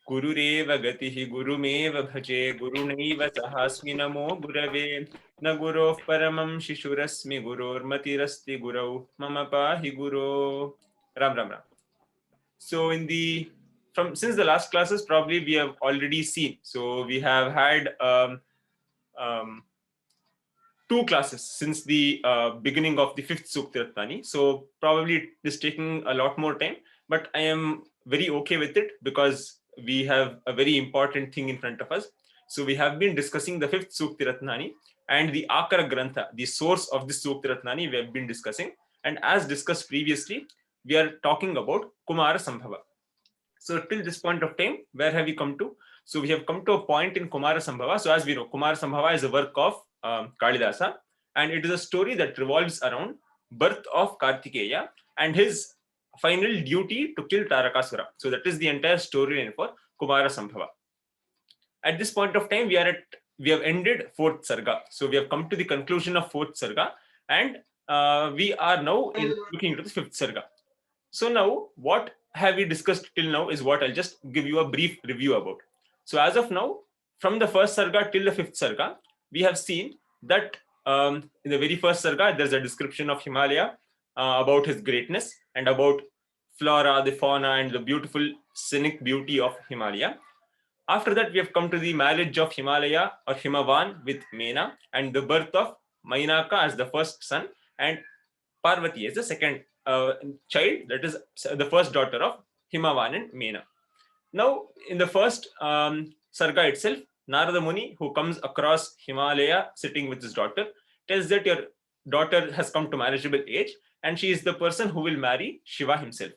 Gurureva gatihi gurumeva bhaje gurunaiva sahasmi namo gurave na gurof paramam shishurasmi guror matirasti gurau mama pahi guru. Ram Ram Ram. So since the last classes probably we have already seen. So we have had um, two classes since the beginning of the fifth Sukthirathnani. So probably it is taking a lot more time, but I am very okay with it because we have a very important thing in front of us. So we have been discussing the fifth Sukthirathnani and the Akara Grantha, the source of this Sukthirathnani we have been discussing. And as discussed previously, we are talking about Kumarasambhavam. So till this point of time, where have we come to? So we have come to a point in Kumarasambhavam. So as we know, Kumarasambhavam is a work of Kalidasa, and it is a story that revolves around birth of Karthikeya and his final duty to kill Tarakasura. So that is the entire storyline for Kumarasambhavam. At this point of time, we have ended fourth Sargah. So we have come to the conclusion of fourth Sargah, and we are now looking into the fifth Sargah. So now, what have we discussed till now is what I'll just give you a brief review about. So as of now, from the first Sargah till the fifth Sargah, we have seen that in the very first Sargah, there's a description of Himalaya about his greatness and about flora, the fauna, and the beautiful scenic beauty of Himalaya. After that, we have come to the marriage of Himalaya or Himavan with Mena and the birth of Mainaka as the first son and Parvati as the second child, that is the first daughter of Himavan and Mena. Now, in the first Sargah itself, Narada Muni, who comes across Himalaya sitting with his daughter, tells that your daughter has come to marriageable age and she is the person who will marry Shiva himself.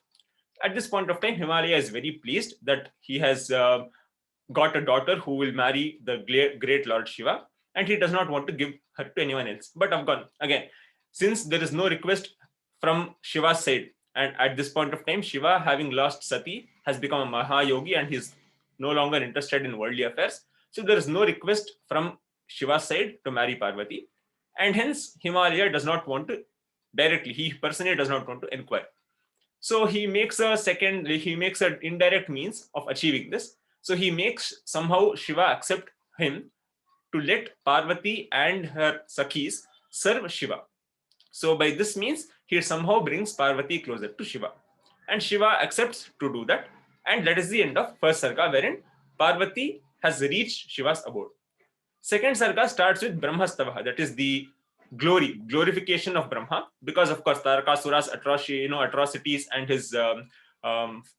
At this point of time, Himalaya is very pleased that he has got a daughter who will marry the great Lord Shiva, and he does not want to give her to anyone else. But again, since there is no request from Shiva's side, and at this point of time, Shiva, having lost Sati, has become a Mahayogi and he is no longer interested in worldly affairs. So there is no request from Shiva's side to marry Parvati, and hence Himalaya does not want to directly, he personally does not want to inquire. So he makes an indirect means of achieving this. So he makes somehow Shiva accept him to let Parvati and her Sakhis serve Shiva. So by this means, he somehow brings Parvati closer to Shiva. And Shiva accepts to do that. And that is the end of first Sargah, wherein Parvati has reached Shiva's abode. Second Sargah starts with Brahmastavaha, that is the glorification of Brahma, because of course Tarakasura's atrocities and his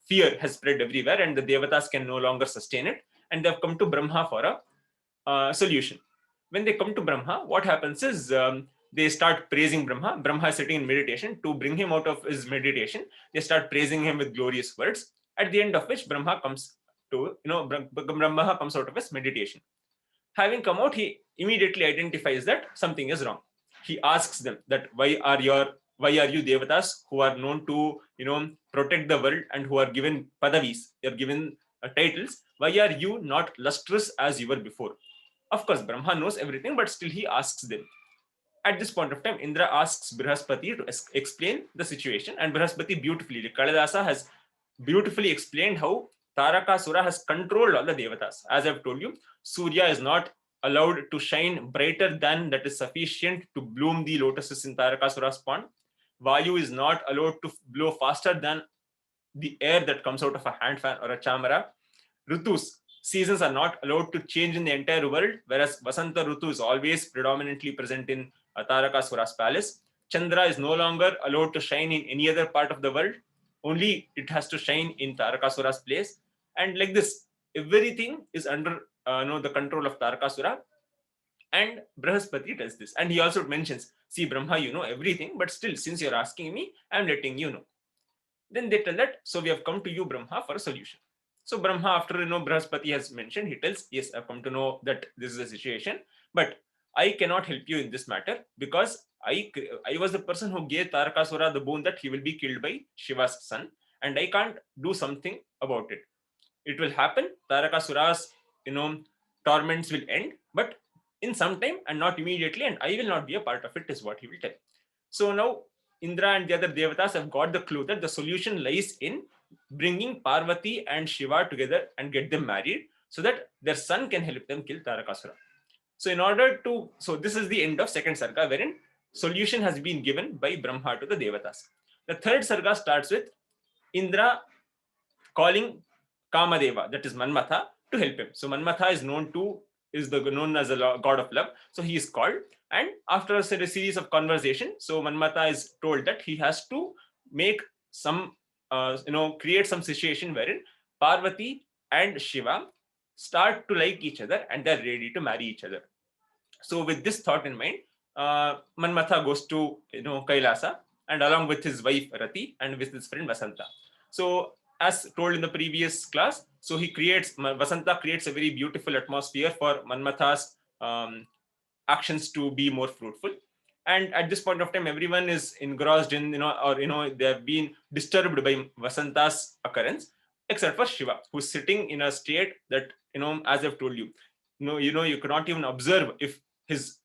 fear has spread everywhere, and the Devatas can no longer sustain it, and they have come to Brahma for a solution. When they come to Brahma, what happens is they start praising Brahma. Brahma is sitting in meditation. To bring him out of his meditation, they start praising him with glorious words, at the end of which Brahma comes out of his meditation. Having come out, he immediately identifies that something is wrong. He asks them that why are you Devatas, who are known to protect the world and who are given padavis, they are given titles, why are you not lustrous as you were before? Of course, Brahma knows everything, but still he asks them. At this point of time, Indra asks Brihaspati to explain the situation, and Brihaspati beautifully, Kalidasa has beautifully explained how Tarakasura has controlled all the Devatas. As I've told you, Surya is not allowed to shine brighter than that is sufficient to bloom the lotuses in Tarakasura's pond. Vayu is not allowed to blow faster than the air that comes out of a hand fan or a chamara. Ritus, seasons are not allowed to change in the entire world, whereas Vasanta Ritu is always predominantly present in Tarakasura's palace. Chandra is no longer allowed to shine in any other part of the world. Only it has to shine in Tarakasura's place. And like this, everything is under the control of Tarakasura. And Brihaspati does this. And he also mentions, see, Brahma, you know everything, but still, since you're asking me, I'm letting you know. Then they tell that, so we have come to you, Brahma, for a solution. So Brahma, after Brihaspati has mentioned, he tells, yes, I've come to know that this is the situation, but I cannot help you in this matter because I was the person who gave Tarakasura the boon that he will be killed by Shiva's son, and I can't do something about it. It will happen. Tarakasura's torments will end, but in some time and not immediately, and I will not be a part of it, is what he will tell. So now Indra and the other Devatas have got the clue that the solution lies in bringing Parvati and Shiva together and get them married so that their son can help them kill Tarakasura. So this is the end of second Sarga, wherein solution has been given by Brahma to the Devatas. The third Sarga starts with Indra calling Kamadeva, that is Manmatha, to help him. So Manmatha is known as a god of love. So he is called, and after a series of conversation, so Manmatha is told that he has to make some, create some situation wherein Parvati and Shiva start to like each other and they're ready to marry each other. So with this thought in mind, Manmatha goes to Kailasa, and along with his wife Rati and with his friend Vasanta. So as told in the previous class, so Vasanta creates a very beautiful atmosphere for Manmatha's actions to be more fruitful. And at this point of time, everyone is engrossed in, they have been disturbed by Vasanta's occurrence, except for Shiva, who's sitting in a state that, as I've told you, you could not even observe if his,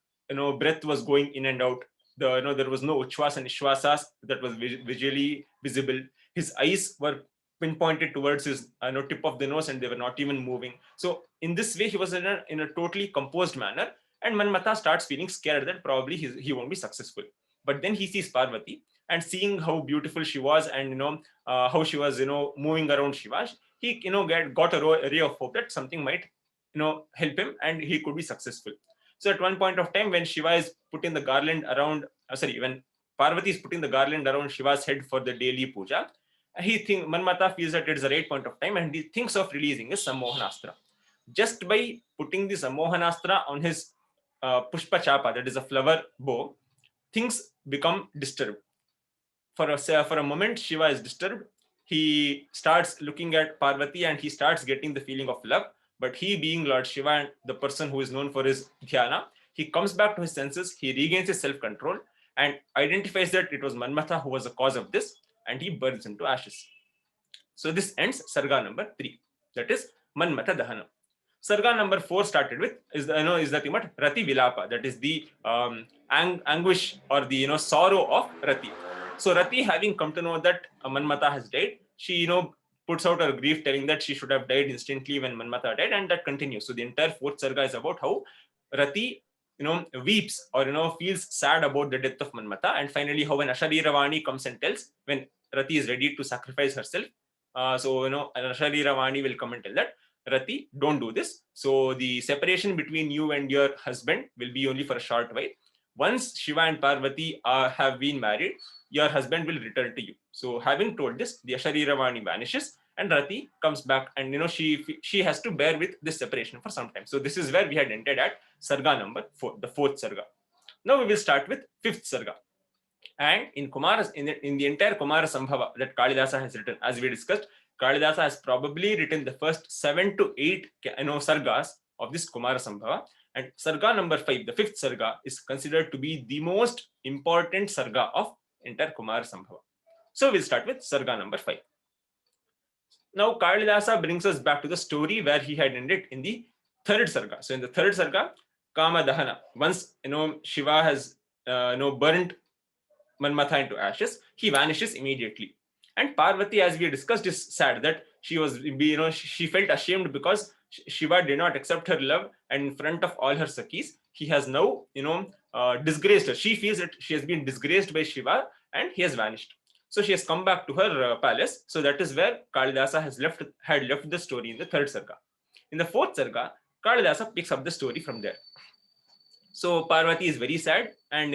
breath was going in and out. There was no uchvas and ishvasas that was visually visible. His eyes were pinpointed towards his tip of the nose, and they were not even moving. So in this way, he was in a totally composed manner. And Manmatha starts feeling scared that probably he won't be successful. But then he sees Parvati, and seeing how beautiful she was, and how she was moving around Shiva, he got a ray of hope that something might help him and he could be successful. So at one point of time, when Shiva is putting the garland around, when Parvati is putting the garland around Shiva's head for the daily puja, Manmatha feels that it's the right point of time, and he thinks of releasing his Sammohanastra. Just by putting the Sammohanastra on his Pushpa Chapa, that is a flower bow, things become disturbed. For a moment, Shiva is disturbed. He starts looking at Parvati and he starts getting the feeling of love. But he, being Lord Shiva and the person who is known for his dhyana, he comes back to his senses, he regains his self-control and identifies that it was Manmatha who was the cause of this, and he burns him to ashes. So this ends Sarga number 3, that is Manmatha Dahana. Sarga number 4 started with is the thing about Rati Vilapa, that is the anguish or the sorrow of Rati. So Rati, having come to know that Manmatha has died, she puts out her grief, telling that she should have died instantly when Manmatha died, and that continues. So the entire 4th Sarga is about how Rati weeps or feels sad about the death of Manmatha, and finally how when Ashariravani comes and tells when Rati is ready to sacrifice herself. Ashariravani will come and tell that, Rati, don't do this. So the separation between you and your husband will be only for a short while. Once Shiva and Parvati have been married, your husband will return to you. So having told this, the Ashariravani vanishes and Rati comes back, and she has to bear with this separation for some time. So this is where we had ended at Sarga number 4, the 4th Sarga. Now we will start with 5th Sarga. And in the entire Kumarasambhavam that Kalidasa has written, as we discussed, Kalidasa has probably written the first 7 to 8 sargas of this Kumarasambhavam. And Sarga number 5, the 5th Sarga, is considered to be the most important Sarga of entire Kumarasambhavam. So we'll start with Sarga number 5. Now Kalidasa brings us back to the story where he had ended in the 3rd Sarga. So in the 3rd Sarga, Kama Dahana, once Shiva has burnt Manmatha into ashes, he vanishes immediately. And Parvati, as we discussed, is sad that she felt ashamed because Shiva did not accept her love, and in front of all her Sakhis, he has now disgraced her. She feels that she has been disgraced by Shiva and he has vanished. So she has come back to her palace. So that is where Kalidasa had left the story in the 3rd Sarga. In the 4th Sarga, Kalidasa picks up the story from there. So Parvati is very sad, and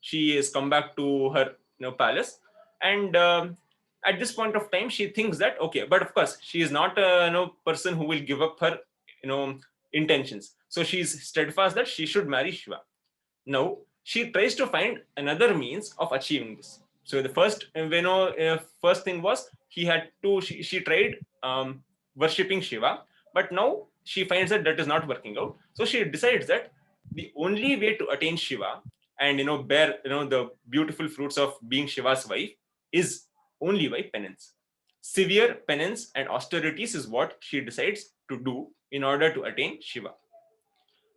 she has come back to her palace, and at this point of time she thinks that okay, but of course she is not a person who will give up her intentions. So she is steadfast that she should marry Shiva. Now she tries to find another means of achieving this. So the first first thing was she tried worshipping Shiva, but now she finds that is not working out. So she decides that the only way to attain Shiva and bear the beautiful fruits of being Shiva's wife is only by penance. Severe penance and austerities is what she decides to do in order to attain Shiva.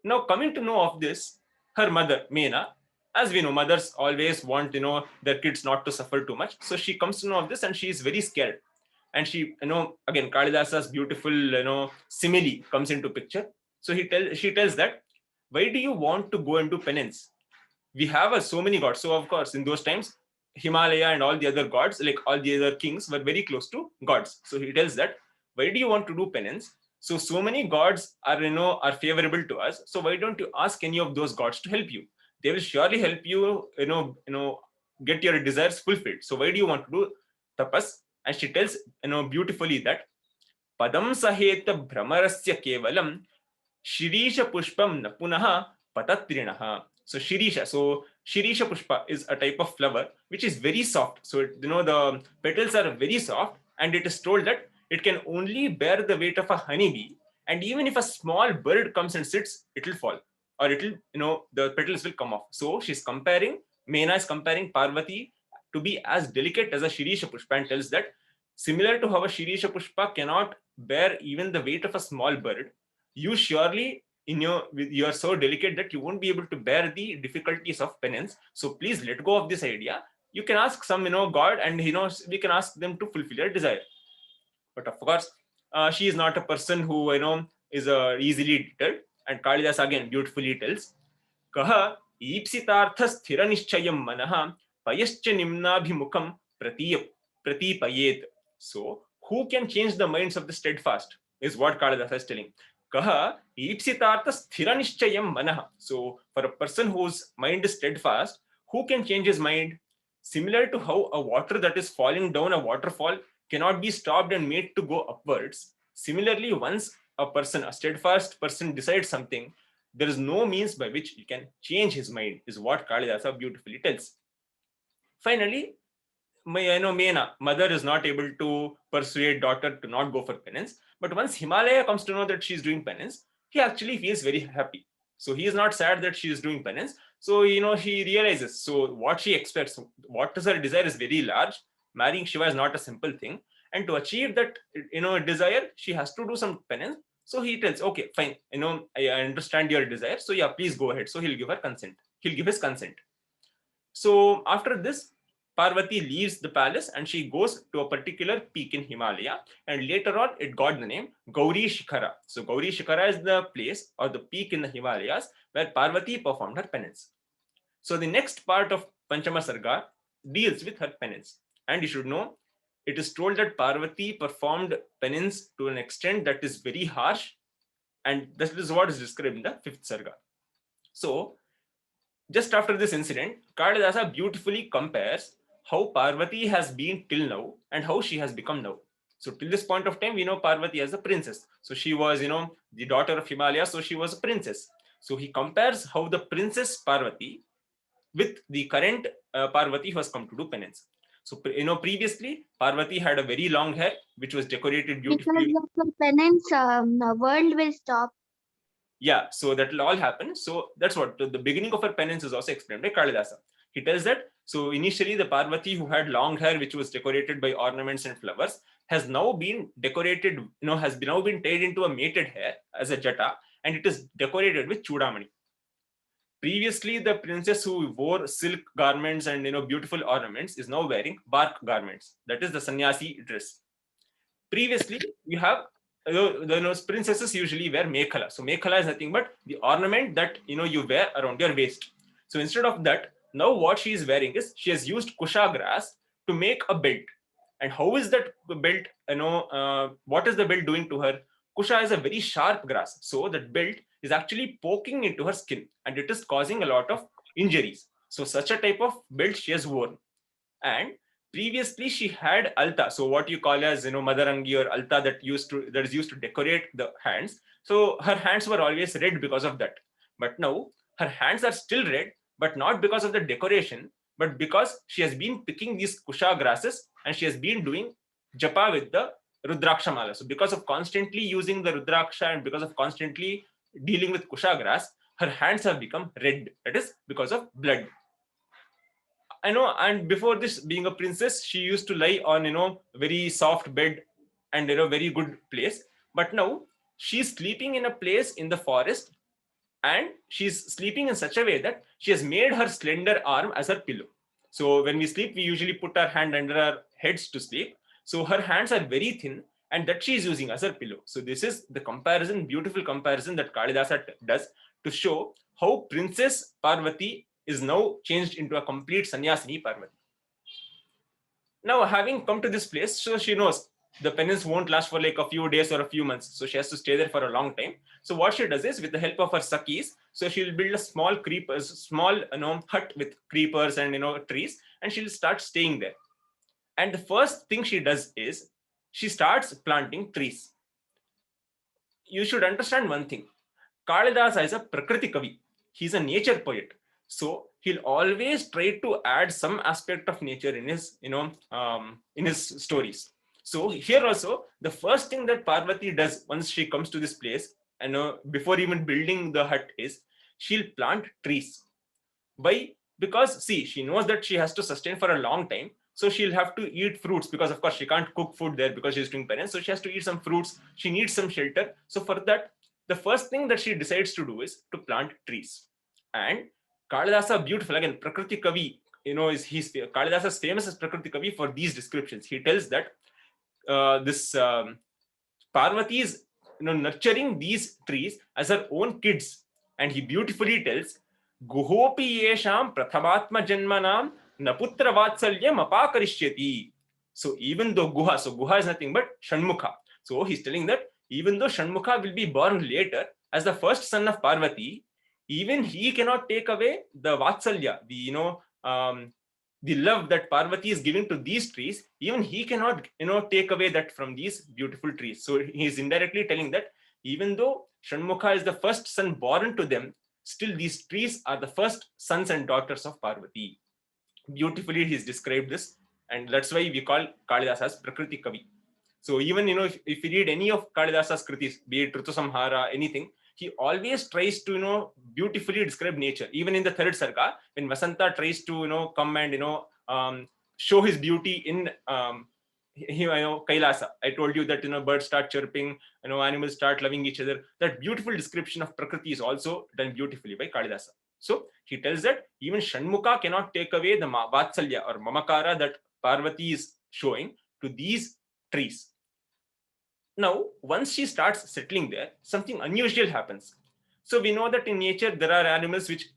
Now, coming to know of this, her mother Mena, as we know, mothers always want their kids not to suffer too much. So she comes to know of this and she is very scared. And she, again, Kalidasa's beautiful, simile comes into picture. So she tells that, why do you want to go and do penance? We have so many gods. So of course, in those times, Himalaya and all the other gods, like all the other kings, were very close to gods. So he tells that, why do you want to do penance? So many gods are favorable to us. So why don't you ask any of those gods to help you? They will surely help you, get your desires fulfilled. So why do you want to do tapas? And she tells, beautifully that, padam saheta brahmarasya kevalam shirisha pushpam na punaha patatrinaha. So Shirisha Pushpa is a type of flower which is very soft. So the petals are very soft, and it is told that it can only bear the weight of a honeybee, and even if a small bird comes and sits, it will fall, or it will, the petals will come off. So Mena is comparing Parvati to be as delicate as a Shirisha Pushpa, and tells that, similar to how a Shirisha Pushpa cannot bear even the weight of a small bird, you surely you are so delicate that you won't be able to bear the difficulties of penance. So please let go of this idea. You can ask some god, and we can ask them to fulfill your desire. But of course, she is not a person who is easily deterred. And Kalidasa again beautifully tells, Kaha ईप्सितार्थ स्थिर निश्चयम मनः payascha nimnabhimukam pratipayet. So who can change the minds of the steadfast is what Kalidasa is telling. Kaha ipsitartha sthira nischayam manah. So for a person whose mind is steadfast, who can change his mind? Similar to how a water that is falling down a waterfall cannot be stopped and made to go upwards, similarly, once a steadfast person decides something, there is no means by which he can change his mind, is what Kalidasa beautifully tells. Finally, Mena, mother, is not able to persuade daughter to not go for penance. But once Himalaya comes to know that she is doing penance, he actually feels very happy. So he is not sad that she is doing penance. So, he realizes, so what she expects, what is her desire is very large. Marrying Shiva is not a simple thing. And to achieve that, desire, she has to do some penance. So he tells, okay, fine, I understand your desire. So yeah, please go ahead. So he'll give her consent. He'll give his consent. So after this, Parvati leaves the palace and she goes to a particular peak in Himalaya, and later on it got the name Gauri Shikhara. So Gauri Shikhara is the place or the peak in the Himalayas where Parvati performed her penance. So the next part of Panchama Sargah deals with her penance. And you should know, it is told that Parvati performed penance to an extent that is very harsh, and this is what is described in the 5th Sargah. So just after this incident, Kalidasa beautifully compares how Parvati has been till now and how she has become now. So till this point of time, we know Parvati as a princess. So she was, the daughter of Himalaya, so she was a princess. So he compares how the princess Parvati with the current Parvati who has come to do penance. So, previously Parvati had a very long hair, which was decorated beautifully. Because of the penance, the world will stop. Yeah, so that will all happen. So that's what the beginning of her penance is also explained by Kalidasa. He tells that, so initially the Parvati who had long hair, which was decorated by ornaments and flowers, has now been decorated, has now been tied into a mated hair as a jata, and it is decorated with chudamani. Previously, the princess who wore silk garments and beautiful ornaments is now wearing bark garments. That is the sannyasi dress. Previously, you have the princesses usually wear mekhala. So mekhala is nothing but the ornament that you wear around your waist. So instead of that, now what she is wearing is she has used kusha grass to make a belt. And how is that belt? What is the belt doing to her? Kusha is a very sharp grass, so that belt is actually poking into her skin, and it is causing a lot of injuries. So such a type of belt she has worn. And previously she had alta, so what you call as madarangi or alta that is used to decorate the hands. So her hands were always red because of that. But now her hands are still red, but not because of the decoration, but because she has been picking these kusha grasses and she has been doing japa with the rudraksha mala. So because of constantly using the rudraksha and because of constantly dealing with kusha grass, her hands have become red. That is because of blood. And before this, being a princess, she used to lie on very soft bed and very good place. But now she's sleeping in a place in the forest, and she's sleeping in such a way that she has made her slender arm as her pillow. So when we sleep, we usually put our hand under our heads to sleep. So her hands are very thin, and that she is using as her pillow. So this is the comparison, beautiful comparison that Kalidasa does to show how Princess Parvati is now changed into a complete sannyasini Parvati. Now, having come to this place, so she knows the penance won't last for like a few days or a few months. So she has to stay there for a long time. So what she does is, with the help of her Sakhis, so she'll build a small hut with creepers and trees, and she'll start staying there. And the first thing she does is she starts planting trees. You should understand one thing. Kalidasa is a Prakriti Kavi. He's a nature poet. So he'll always try to add some aspect of nature in his, in his stories. So here also, the first thing that Parvati does once she comes to this place, before even building the hut, is she'll plant trees. Why? Because see, she knows that she has to sustain for a long time. So she'll have to eat fruits, because of course she can't cook food there because she's doing penance. So she has to eat some fruits. She needs some shelter. So for that, the first thing that she decides to do is to plant trees. And Kalidasa, beautiful, again, Prakriti Kavi, Kalidasa is famous as Prakriti Kavi for these descriptions. He tells that this Parvati is nurturing these trees as her own kids. And he beautifully tells, Guhopi yesham prathamatma janmanam naputra vatsalyam apakarishyati. So even though Guha, so Guha is nothing but Shanmukha. So he's telling that even though Shanmukha will be born later as the first son of Parvati, even he cannot take away the Vatsalya, the love that Parvati is giving to these trees. Even he cannot, take away that from these beautiful trees. So he is indirectly telling that even though Shanmukha is the first son born to them, still these trees are the first sons and daughters of Parvati. Beautifully he's described this, and that's why we call Kalidasa as Prakriti Kavi. So even if you read any of Kalidasa's kritis, be it Ritusamhara, anything, he always tries to beautifully describe nature. Even in the third Sargah, when Vasanta tries to come and show his beauty in Kailasa. I told you that birds start chirping, animals start loving each other. That beautiful description of Prakriti is also done beautifully by Kalidasa. So he tells that even Shanmukha cannot take away the Vatsalya or Mamakara that Parvati is showing to these trees. Now, once she starts settling there, something unusual happens. So we know that in nature, there are animals which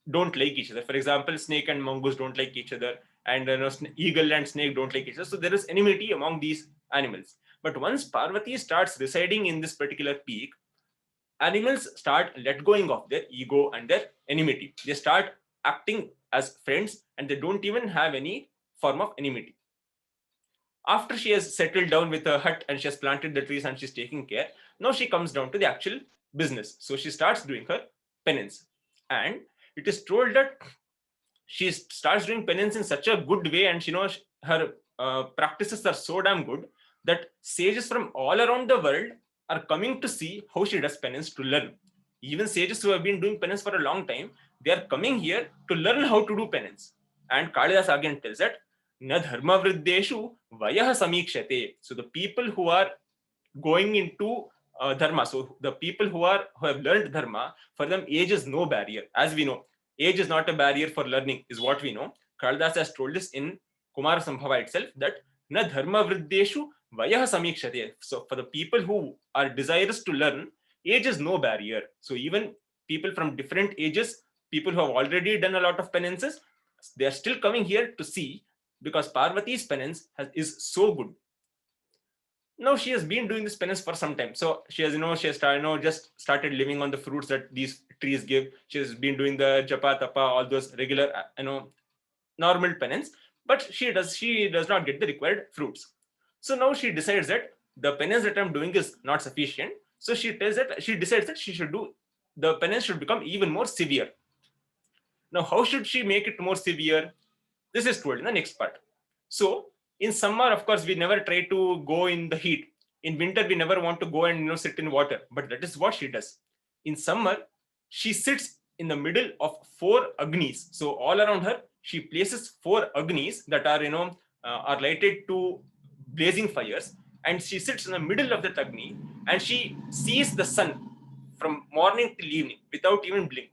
don't like each other. For example, snake and mongoose don't like each other, and eagle and snake don't like each other. So there is enmity among these animals. But once Parvati starts residing in this particular peak, animals start let going of their ego and their enmity. They start acting as friends, and they don't even have any form of enmity. After she has settled down with her hut and she has planted the trees and she's taking care, now she comes down to the actual business. So she starts doing her penance. And it is told that she starts doing penance in such a good way, and her practices are so damn good that sages from all around the world are coming to see how she does penance, to learn. Even sages who have been doing penance for a long time, they are coming here to learn how to do penance. And Kalidasa again tells that na dharma vriddeshu vayah samikshate. So the people who are going into dharma, so the people who have learned dharma, for them age is no barrier. As we know, age is not a barrier for learning, is what we know. Kalidasa has told us in Kumarasambhavam itself that na dharma vriddeshu vayah samikshate. So for the people who are desirous to learn, age is no barrier. So even people from different ages, people who have already done a lot of penances, they are still coming here to see, because Parvati's penance is so good. Now she has been doing this penance for some time. So she has, just started living on the fruits that these trees give. She has been doing the japa, tapa, all those regular, normal penance, but she does not get the required fruits. So now she decides that the penance that I'm doing is not sufficient. So she decides that the penance should become even more severe. Now, how should she make it more severe? This is told in the next part. So, in summer, of course, we never try to go in the heat. In winter, we never want to go and sit in water. But that is what she does. In summer, she sits in the middle of 4 agnis. So all around her, she places 4 agnis that are are lighted to blazing fires, and she sits in the middle of that agni, and she sees the sun from morning till evening without even blinking.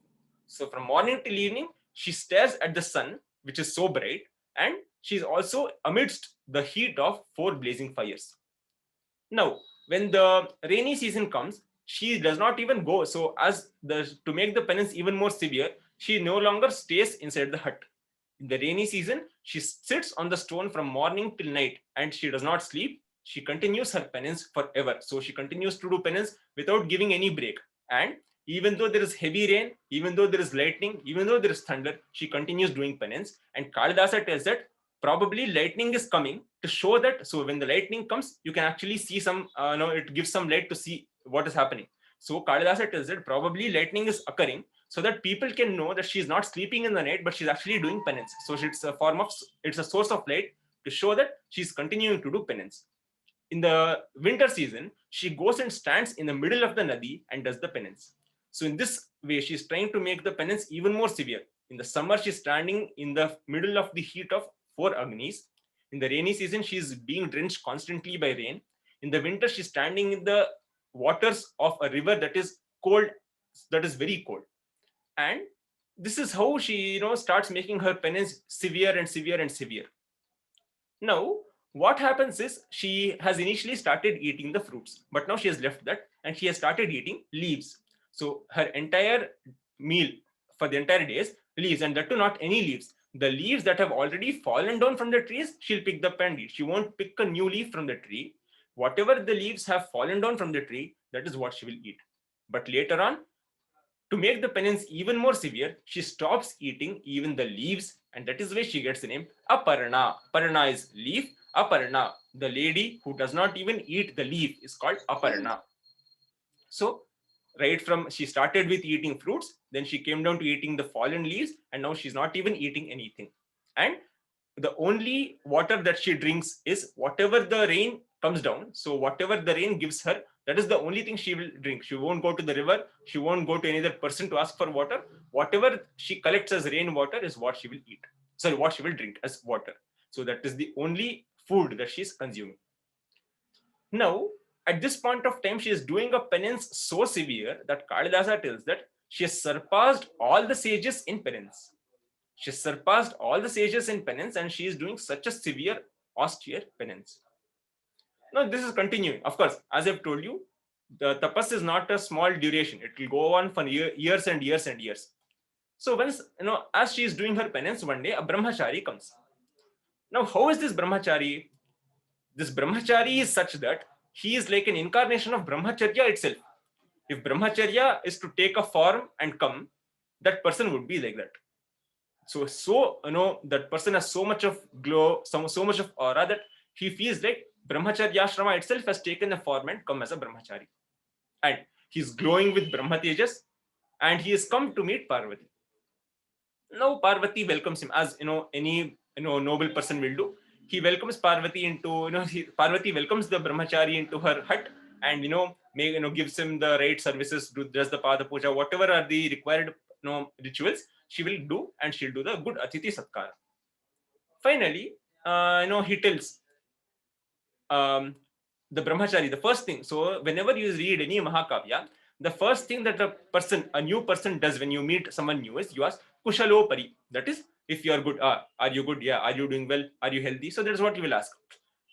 So from morning till evening, she stares at the sun, which is so bright, and she is also amidst the heat of 4 blazing fires. Now, when the rainy season comes, she does not even go. So, to make the penance even more severe, she no longer stays inside the hut. In the rainy season, she sits on the stone from morning till night, and she does not sleep. She continues her penance forever. So she continues to do penance without giving any break. And even though there is heavy rain, even though there is lightning, even though there is thunder, she continues doing penance. And Kalidasa tells that probably lightning is coming to show that. So when the lightning comes, you can actually see some, it gives some light to see what is happening. So Kalidasa tells that probably lightning is occurring so that people can know that she's not sleeping in the night, but she's actually doing penance. So it's a source of light to show that she's continuing to do penance. In the winter season, she goes and stands in the middle of the Nadi and does the penance. So in this way, she's trying to make the penance even more severe. In the summer, she's standing in the middle of the heat of 4 Agnis. In the rainy season, she's being drenched constantly by rain. In the winter, she's standing in the waters of a river that is cold, that is very cold. And this is how she, starts making her penance severe and severe and severe. Now, what happens is she has initially started eating the fruits, but now she has left that and she has started eating leaves. So her entire meal for the entire day is leaves, and that too not any leaves. The leaves that have already fallen down from the trees, she'll pick up and eat. She won't pick a new leaf from the tree. Whatever the leaves have fallen down from the tree, that is what she will eat. But later on, to make the penance even more severe, she stops eating even the leaves, and that is why she gets the name Aparna. Aparna is leaf. Aparna, the lady who does not even eat the leaf, is called Aparna. So, right from she started with eating fruits, then she came down to eating the fallen leaves, and now she's not even eating anything. And the only water that she drinks is whatever the rain comes down. So whatever the rain gives her, that is the only thing she will drink. She won't go to the river. She won't go to any other person to ask for water. Whatever she collects as rainwater is what she will eat. Sorry, what she will drink as water. So that is the only food that she is consuming. Now, at this point of time, she is doing a penance so severe that Kalidasa tells that she has surpassed all the sages in penance. She has surpassed all the sages in penance, and she is doing such a severe, austere penance. Now, this is continuing. Of course, as I've told you, the tapas is not a small duration. It will go on for years and years and years. So once, as she is doing her penance, one day a brahmachari comes. Now, how is this brahmachari? This brahmachari is such that he is like an incarnation of brahmacharya itself. If brahmacharya is to take a form and come, that person would be like that. So that person has so much of glow, so much of aura that he feels like brahmacharya ashrama itself has taken a form and come as a brahmachari, and he's glowing with brahma tejas, and he has come to meet Parvati. Now Parvati welcomes him, as any noble person will do. He welcomes Parvati into Parvati welcomes the brahmachari into her hut, and gives him the right services, does the pada puja, whatever are the required rituals she will do, and she'll do the good Atithi Satkara. Finally, he tells the brahmachari the first thing. So whenever you read any Mahakavya, the first thing that a new person does when you meet someone new is you ask Kushalo Pari. That is, if you are good, are you good? Yeah. Are you doing well? Are you healthy? So that's what you will ask.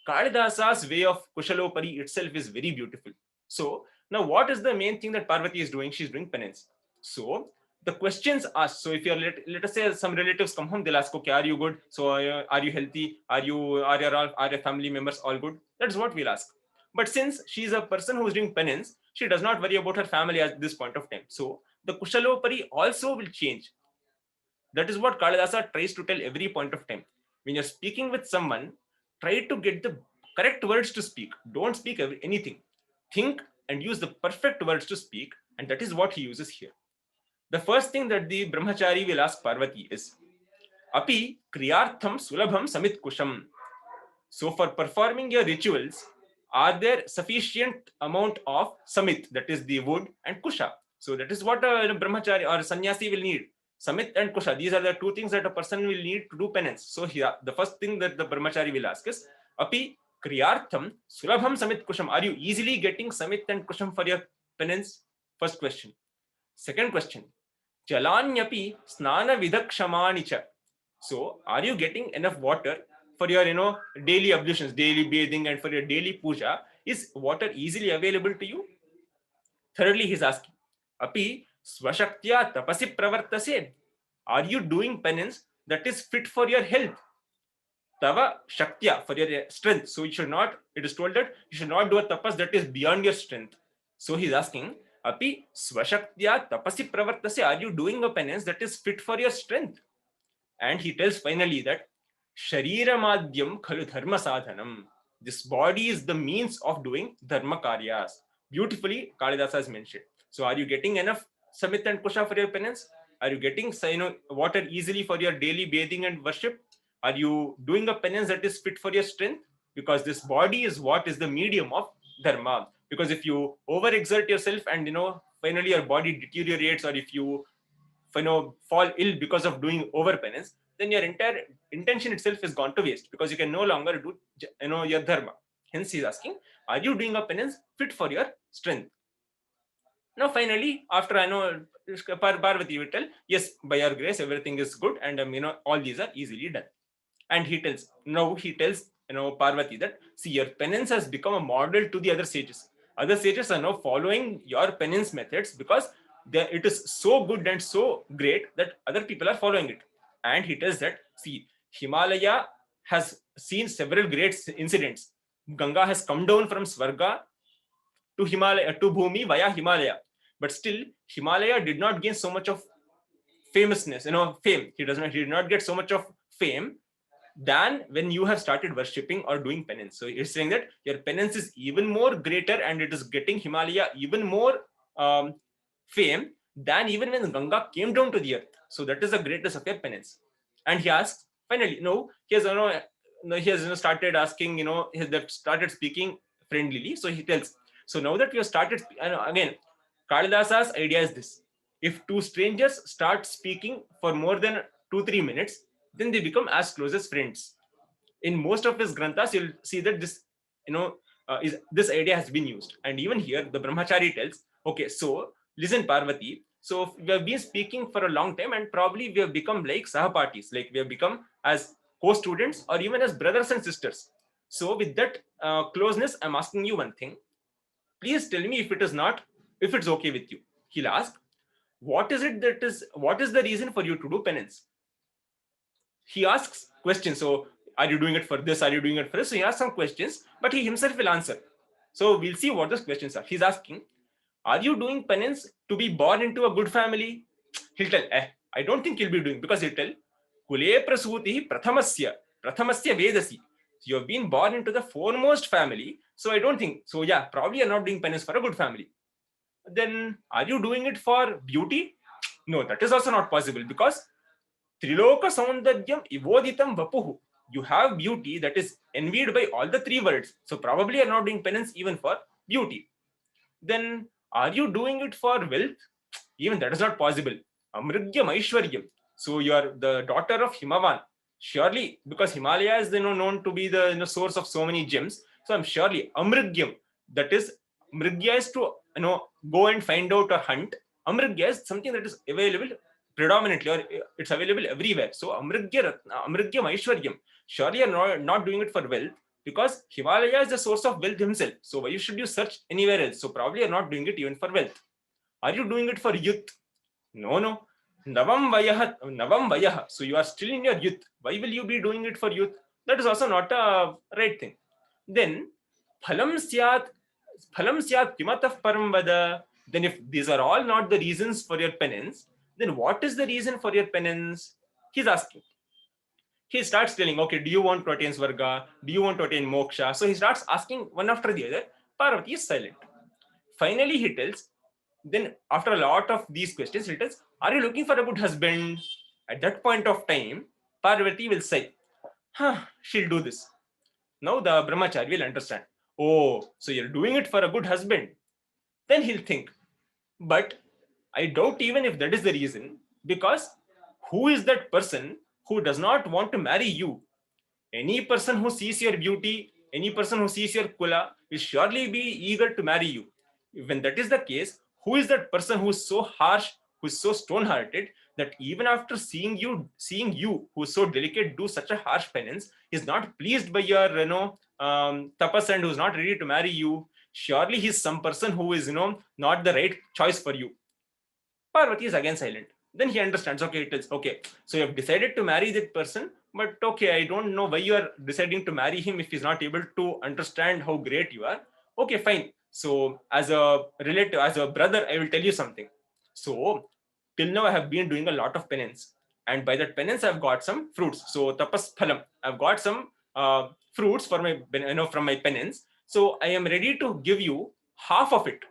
Kalidasa's way of Kushalo Pari itself is very beautiful. So now what is the main thing that Parvati is doing? She's doing penance. So the questions asked. So if you're let us say some relatives come home, they'll ask, okay, are you good? So are you healthy? Are your family members all good? That's what we'll ask. But since she's a person who's doing penance, she does not worry about her family at this point of time. So the Kushalopari also will change. That is what Kalidasa tries to tell every point of time. When you're speaking with someone, try to get the correct words to speak. Don't speak anything. Think and use the perfect words to speak, and that is what he uses here. The first thing that the brahmachari will ask Parvati is, Api kriyartham sulabham samit kusham. So for performing your rituals, are there sufficient amount of samit, that is the wood, and kusha? So that is what a brahmachari or a sannyasi will need. Samit and kusha, these are the two things that a person will need to do penance. So here, the first thing that the brahmachari will ask is, Api kriyartham sulabham samit kusham. Are you easily getting samit and kusham for your penance? First question. Second question, Jalanyapi snana vidhakshamani cha. So, are you getting enough water for your, daily ablutions, daily bathing, and for your daily puja, is water easily available to you? Thirdly, he's asking, Api swashaktya tapasi pravartase. Are you doing penance that is fit for your health? Tava shaktya, for your strength. So you should not, it is told that you should not do a tapas that is beyond your strength. So he's asking, Api swashaktya tapasi pravartase. Are you doing a penance that is fit for your strength? And he tells finally that Sharira madhyam khalu dharma sadhanam. This body is the means of doing dharma karyas. Beautifully, Kalidasa has mentioned. So, are you getting enough samit and kusha for your penance? Are you getting water easily for your daily bathing and worship? Are you doing a penance that is fit for your strength? Because this body is what is the medium of dharma. Because if you overexert yourself and finally your body deteriorates, or if you fall ill because of doing over penance, then your entire intention itself is gone to waste, because you can no longer do your dharma. Hence he's asking, are you doing a penance fit for your strength? Now finally, after Parvati will tell, yes, by your grace everything is good, and all these are easily done. And he tells Parvati that, see, your penance has become a model to the other sages. Other sages are now following your penance methods because it is so good and so great that other people are following it. And he tells that, see, Himalaya has seen several great incidents. Ganga has come down from Sargah to Himalaya, to Bhumi via Himalaya, but still Himalaya did not gain so much of famousness, fame. He did not get so much of fame than when you have started worshipping or doing penance. So it's saying that your penance is even more greater, and it is getting Himalaya even more fame than even when Ganga came down to the earth. So that is the greatness of your penance. And he asks, finally, he has started asking, he has started speaking friendlily. So he tells, so now that we have started, again, Kalidasa's idea is this: if two strangers start speaking for more than 2-3 minutes, then they become as close as friends. In most of his granthas, you'll see that this idea has been used. And even here, the Brahmachari tells, okay, so listen, Parvati. So we have been speaking for a long time, and probably we have become like sahapatis, like we have become as co-students or even as brothers and sisters. So with that closeness, I'm asking you one thing. Please tell me if it's okay with you. He'll ask, what is the reason for you to do penance? He asks questions. So, are you doing it for this? Are you doing it for this? So he asks some questions, but he himself will answer. So we'll see what those questions are. He's asking, are you doing penance to be born into a good family? He'll tell, I don't think he'll be doing, because he'll tell, Kule prasuti prathamasya vedasi. You have been born into the foremost family, so I don't think. So yeah, probably you're not doing penance for a good family. Then, are you doing it for beauty? No, that is also not possible, because Triloka Saundaryam Ivoditam Vapuhu. You have beauty that is envied by all the three worlds. So probably you're not doing penance even for beauty. Then, are you doing it for wealth? Even that is not possible. Amrigyam Aishwaryam. So you are the daughter of Himavan. Surely, because Himalaya is known to be the source of so many gems. So I'm surely Amrigyam. That is, Mrigya is to go and find out or hunt. Amrigya is something that is available predominantly, or it's available everywhere. So Amrigyam Aishwaryam. Surely you're not doing it for wealth, because Himalaya is the source of wealth himself. So why should you search anywhere else? So probably you're not doing it even for wealth. Are you doing it for youth? No. Navam Vayaha. So you are still in your youth. Why will you be doing it for youth? That is also not a right thing. Then, Phalam Syat Kimataf Param Vada. Then if these are all not the reasons for your penance, then what is the reason for your penance? He's asking. He starts telling, okay, do you want to attain Svarga? Do you want to attain Moksha? So he starts asking one after the other. Parvati is silent. Finally, he tells, then after a lot of these questions, he tells, are you looking for a good husband? At that point of time, Parvati will say, she'll do this. Now the brahmachari will understand. Oh, so you're doing it for a good husband. Then he'll think, but I doubt even if that is the reason, because who is that person who does not want to marry you? Any person who sees your beauty, any person who sees your kula will surely be eager to marry you. When that is the case, who is that person who is so harsh, who is so stone-hearted, that even after seeing you who is so delicate do such a harsh penance, is not pleased by your tapas and who's not ready to marry you. Surely he's some person who is not the right choice for you. Parvati is again silent. Then he understands, okay, it is okay. So you have decided to marry that person, but okay, I don't know why you are deciding to marry him if he's not able to understand how great you are. Okay, fine. So as a relative, as a brother, I will tell you something. So till now I have been doing a lot of penance, and by that penance I've got some fruits. So tapas phalam, I've got some fruits for my from my penance. So I am ready to give you half of it.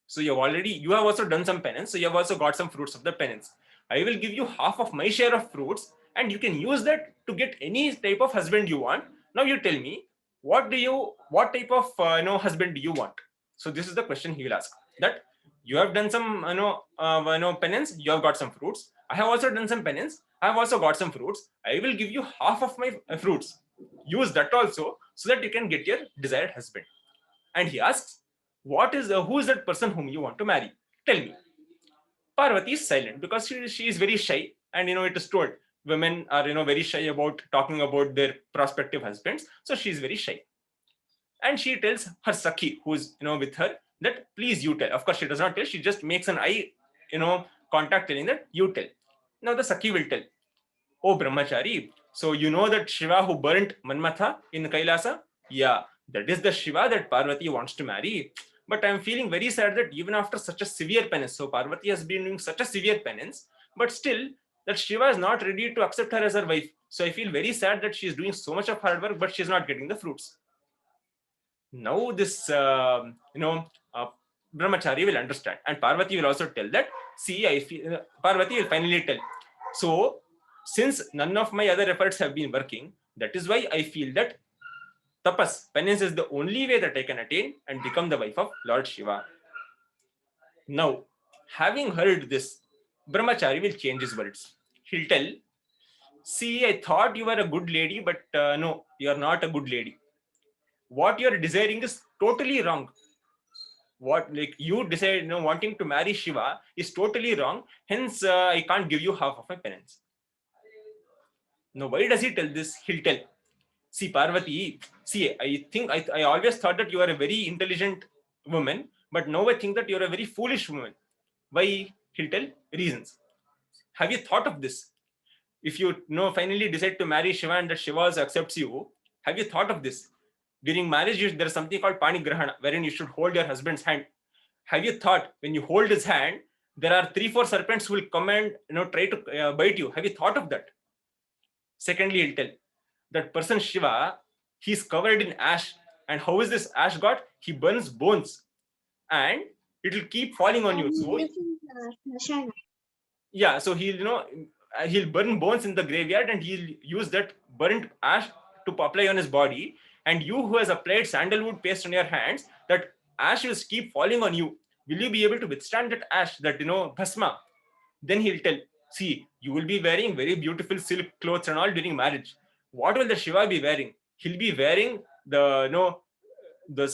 So you have also done some penance. So you have also got some fruits of the penance. I will give you half of my share of fruits, and you can use that to get any type of husband you want. Now you tell me, what type of husband do you want? So this is the question he will ask. That you have done some penance. You have got some fruits. I have also done some penance. I have also got some fruits. I will give you half of my fruits. Use that also so that you can get your desired husband. And he asks, who is that person whom you want to marry? Tell me. Parvati is silent because she is very shy, and it is told women are very shy about talking about their prospective husbands, so she is very shy. And she tells her Sakhi, who is with her, that please you tell. Of course, she does not tell, she just makes an eye contact telling that you tell. Now the Sakhi will tell, oh Brahmachari, so you know that Shiva who burnt Manmatha in Kailasa? Yeah, that is the Shiva that Parvati wants to marry. But I'm feeling very sad that even after such a severe penance, so Parvati has been doing such a severe penance, but still that Shiva is not ready to accept her as her wife. So I feel very sad that she is doing so much of hard work, but she's not getting the fruits. Now this, Brahmachari will understand, and Parvati will also tell that, see, I feel, Parvati will finally tell. So since none of my other efforts have been working, that is why I feel that tapas, penance, is the only way that I can attain and become the wife of Lord Shiva. Now, having heard this, Brahmachari will change his words. He'll tell, see, I thought you were a good lady, but no, you are not a good lady. What you are desiring is totally wrong. What, like, you decide, wanting to marry Shiva is totally wrong. Hence, I can't give you half of my penance. Now, why does he tell this? He'll tell, see, Parvati, see, I always thought that you are a very intelligent woman, but now I think that you are a very foolish woman. Why? He'll tell reasons. Have you thought of this? If you finally decide to marry Shiva and that Shiva also accepts you, have you thought of this? During marriage, there is something called Pani Grahana, wherein you should hold your husband's hand. Have you thought, when you hold his hand, there are 3-4 serpents who will come and try to bite you? Have you thought of that? Secondly, he'll tell, that person Shiva, he's covered in ash. And how is this ash got? He burns bones, and it will keep falling on you. So yeah, so he'll burn bones in the graveyard, and he'll use that burnt ash to apply on his body. And you who has applied sandalwood paste on your hands, that ash will keep falling on you. Will you be able to withstand that ash, that bhasma? Then he'll tell, see, you will be wearing very beautiful silk clothes and all during marriage. What will the Shiva be wearing? He'll be wearing the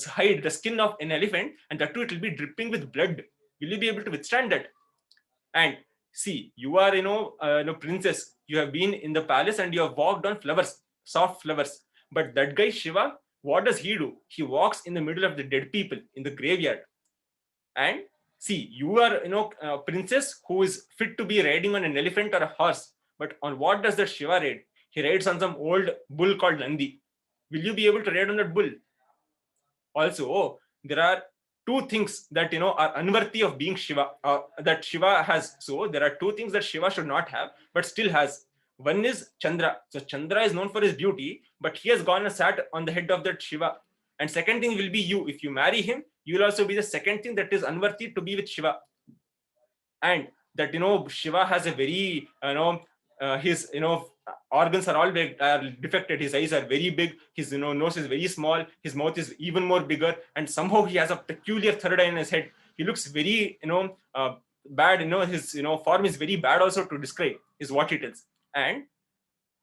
hide, the skin of an elephant, and that too it will be dripping with blood. Will you be able to withstand that? And see, you are princess. You have been in the palace and you have walked on flowers, soft flowers. But that guy Shiva, what does he do? He walks in the middle of the dead people in the graveyard. And see, you are a princess who is fit to be riding on an elephant or a horse. But on what does that Shiva ride? He rides on some old bull called Nandi. Will you be able to ride on that bull? Also, there are two things that are unworthy of being Shiva, that Shiva has. So there are two things that Shiva should not have but still has. One is Chandra. So Chandra is known for his beauty, but he has gone and sat on the head of that Shiva. And second thing will be you. If you marry him, you will also be the second thing that is unworthy to be with Shiva. And that Shiva has a very his organs are all defected. His eyes are very big, his nose is very small, his mouth is even more bigger, and somehow he has a peculiar third eye in his head. He looks very bad. His form is very bad also to describe, is what he tells. And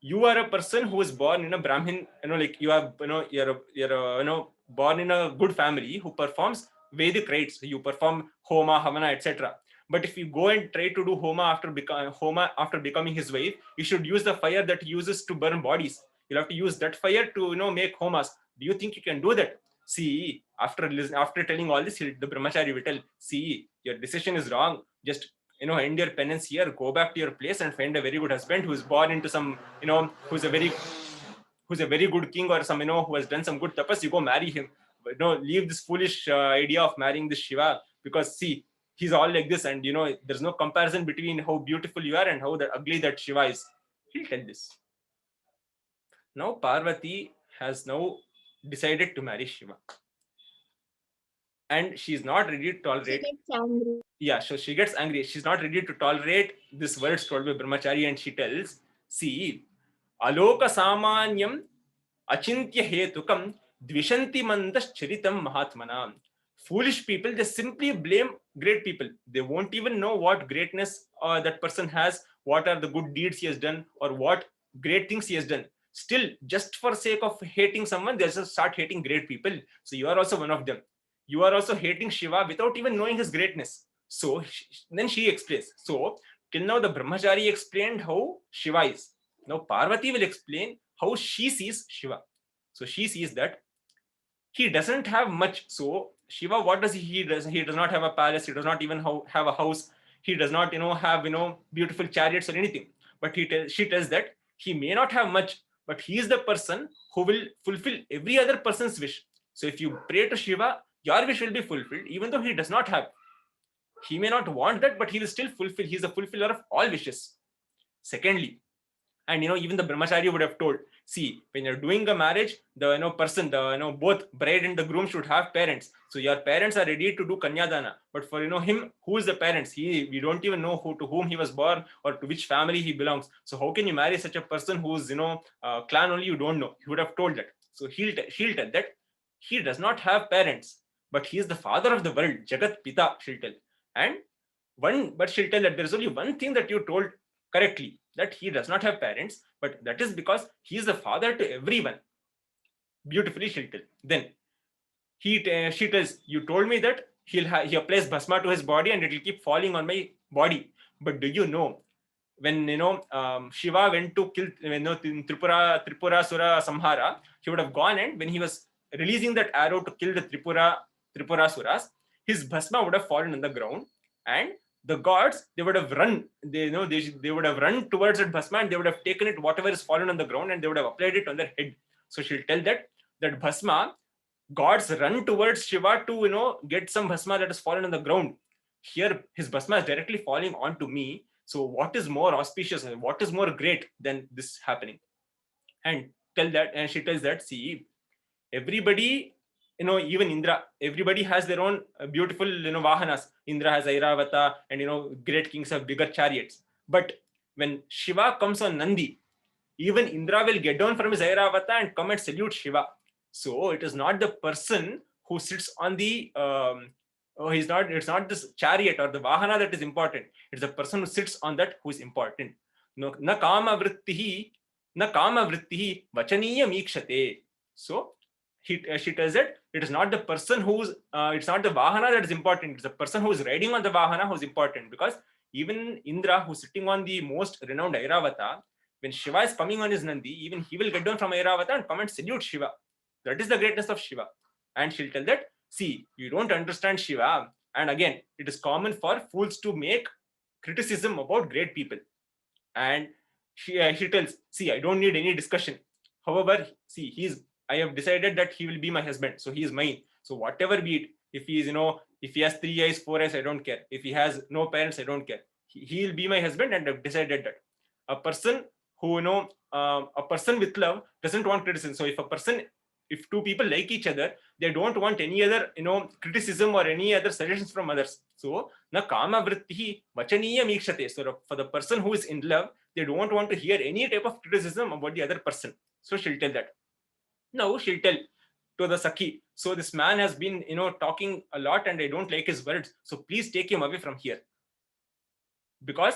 you are a person who is born in a Brahmin, like you are you're born in a good family who performs Vedic rites. You perform Homa, Havana, etc. But if you go and try to do homa after becoming his wife, you should use the fire that he uses to burn bodies. You'll have to use that fire to make homas. Do you think you can do that? See, after telling all this, the brahmachari will tell, see, your decision is wrong. Just end your penance here, go back to your place and find a very good husband who is born into some, who's a very good king, or some, who has done some good tapas. You go marry him. But leave this foolish idea of marrying this Shiva, because see, he's all like this, and there's no comparison between how beautiful you are and how ugly that Shiva is. He'll tell this. Now Parvati has now decided to marry Shiva, and she's not ready to tolerate. She gets angry. Yeah, so she gets angry. She's not ready to tolerate this words told by Brahmachari, and she tells, see, aloka samanyam achintya hetukam dvishanti mandas charitam mahatmanam. Foolish people, they simply blame great people. They won't even know what greatness that person has, what are the good deeds he has done, or what great things he has done. Still, just for sake of hating someone, they just start hating great people. So you are also one of them. You are also hating Shiva without even knowing his greatness. So then she explains. So till now the Brahmachari explained how Shiva is. Now Parvati will explain how she sees Shiva. So she sees that he doesn't have much. So Shiva, what does he does? He does not have a palace. He does not even have a house. He does not have beautiful chariots or anything. But she tells that he may not have much, but he is the person who will fulfill every other person's wish. So if you pray to Shiva, your wish will be fulfilled, even though he does not have. He may not want that, but he will still fulfill. He is the fulfiller of all wishes. Secondly, and even the Brahmachari would have told, see, when you're doing a marriage, the person, both bride and the groom should have parents. So your parents are ready to do kanyadana. But for him, who is the parents? We don't even know to whom he was born or to which family he belongs. So how can you marry such a person whose clan only you don't know? He would have told that. So she'll tell that he does not have parents, but he is the father of the world, Jagat Pita, she'll tell. But she'll tell that there is only one thing that you told correctly, that he does not have parents, but that is because he is the father to everyone. Beautifully she'll tell. Then she tells, you told me that he applies bhasma to his body and it will keep falling on my body. But do you know, when Shiva went to kill Tripura Sura Samhara, he would have gone, and when he was releasing that arrow to kill the Tripura Suras, his bhasma would have fallen on the ground, and the gods, they would have run. They would have run towards that bhasma, and they would have taken it, whatever is fallen on the ground, and they would have applied it on their head. So she'll tell that bhasma, gods run towards Shiva to get some bhasma that has fallen on the ground. Here his bhasma is directly falling onto me. So what is more auspicious and what is more great than this happening? And she tells that, see, everybody, even Indra, everybody has their own beautiful, vahanas. Indra has Airavata, and great kings have bigger chariots. But when Shiva comes on Nandi, even Indra will get down from his Airavata and come and salute Shiva. So it is not the person who sits on the it's not this chariot or the vahana that is important. It's the person who sits on that who is important. Na kama vrittihi vachaniya mikshate. So she tells that it is not the person who's it's not the vahana that is important. It's the person who is riding on the vahana who is important, because even Indra, who's sitting on the most renowned Airavata, when Shiva is coming on his Nandi, even he will get down from Airavata and come and salute Shiva. That is the greatness of Shiva. And she'll tell that, see, you don't understand Shiva. And again, it is common for fools to make criticism about great people. And she tells, see, I don't need any discussion. However, see, I have decided that he will be my husband. So he is mine. So whatever be it, if he is, if he has 3 eyes, 4 eyes, I don't care. If he has no parents, I don't care. He will be my husband, and I've decided that. A person who, a person with love doesn't want criticism. So if two people like each other, they don't want any other, criticism or any other suggestions from others. So, na kama vrittihi vachaniya mikshate. So for the person who is in love, they don't want to hear any type of criticism about the other person. So she'll tell that. Now she'll tell to the Sakhi, so this man has been, talking a lot and I don't like his words. So please take him away from here. Because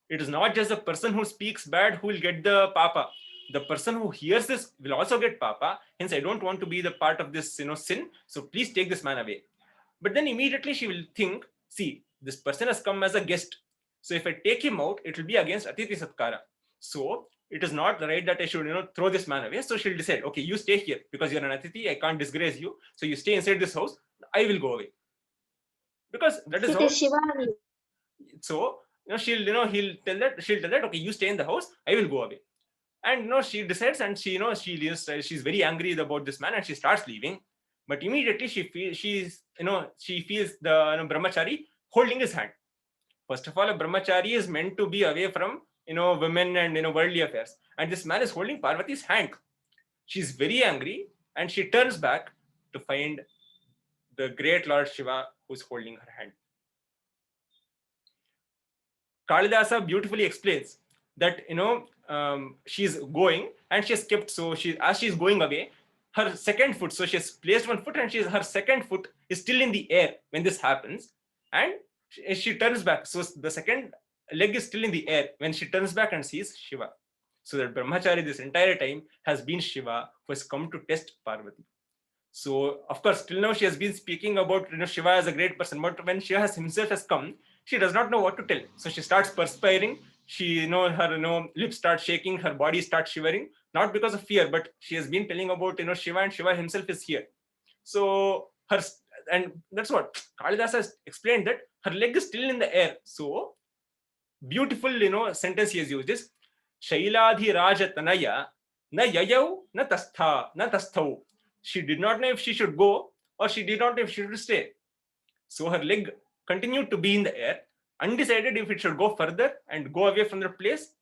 it is not just the person who speaks bad who will get the papa. The person who hears this will also get papa. Hence, I don't want to be the part of this, sin. So please take this man away. But then immediately she will think, see, This person has come as a guest. So if I take him out, it will be against Atithi Satkara. So it is not right that I should, throw this man away. So she'll decide, okay, you stay here because you're an Atithi. I can't disgrace you. So you stay inside this house. I will go away. Because that is It how. is Shiva. So, she'll tell that, okay, you stay in the house. I will go away. And she decides, and she she's very angry about this man, and she starts leaving. But immediately she feels the brahmachari holding his hand. First of all, a brahmachari is meant to be away from women and worldly affairs, and this man is holding Parvati's hand. She's very angry, and she turns back to find the great Lord Shiva who's holding her hand. Kalidasa beautifully explains that she's going and she has kept, so as she's going away, her second foot, so she has placed one foot and her second foot is still in the air when this happens, and she turns back, so the second leg is still in the air when she turns back and sees Shiva. So that brahmachari this entire time has been Shiva who has come to test Parvati. So of course till now she has been speaking about Shiva as a great person, but when Shiva himself has come, she does not know what to tell. So she starts perspiring. She her lips start shaking, her body starts shivering, not because of fear, but she has been telling about Shiva, and Shiva himself is here. So and that's what Kalidasa has explained, that her leg is still in the air. So beautiful sentence he has used is Shailadhi Raja Tanaya na yayau na tasthau. She did not know if she should go or she did not know if she should stay. So her leg continued to be in the air, undecided if it should go further and go away from the place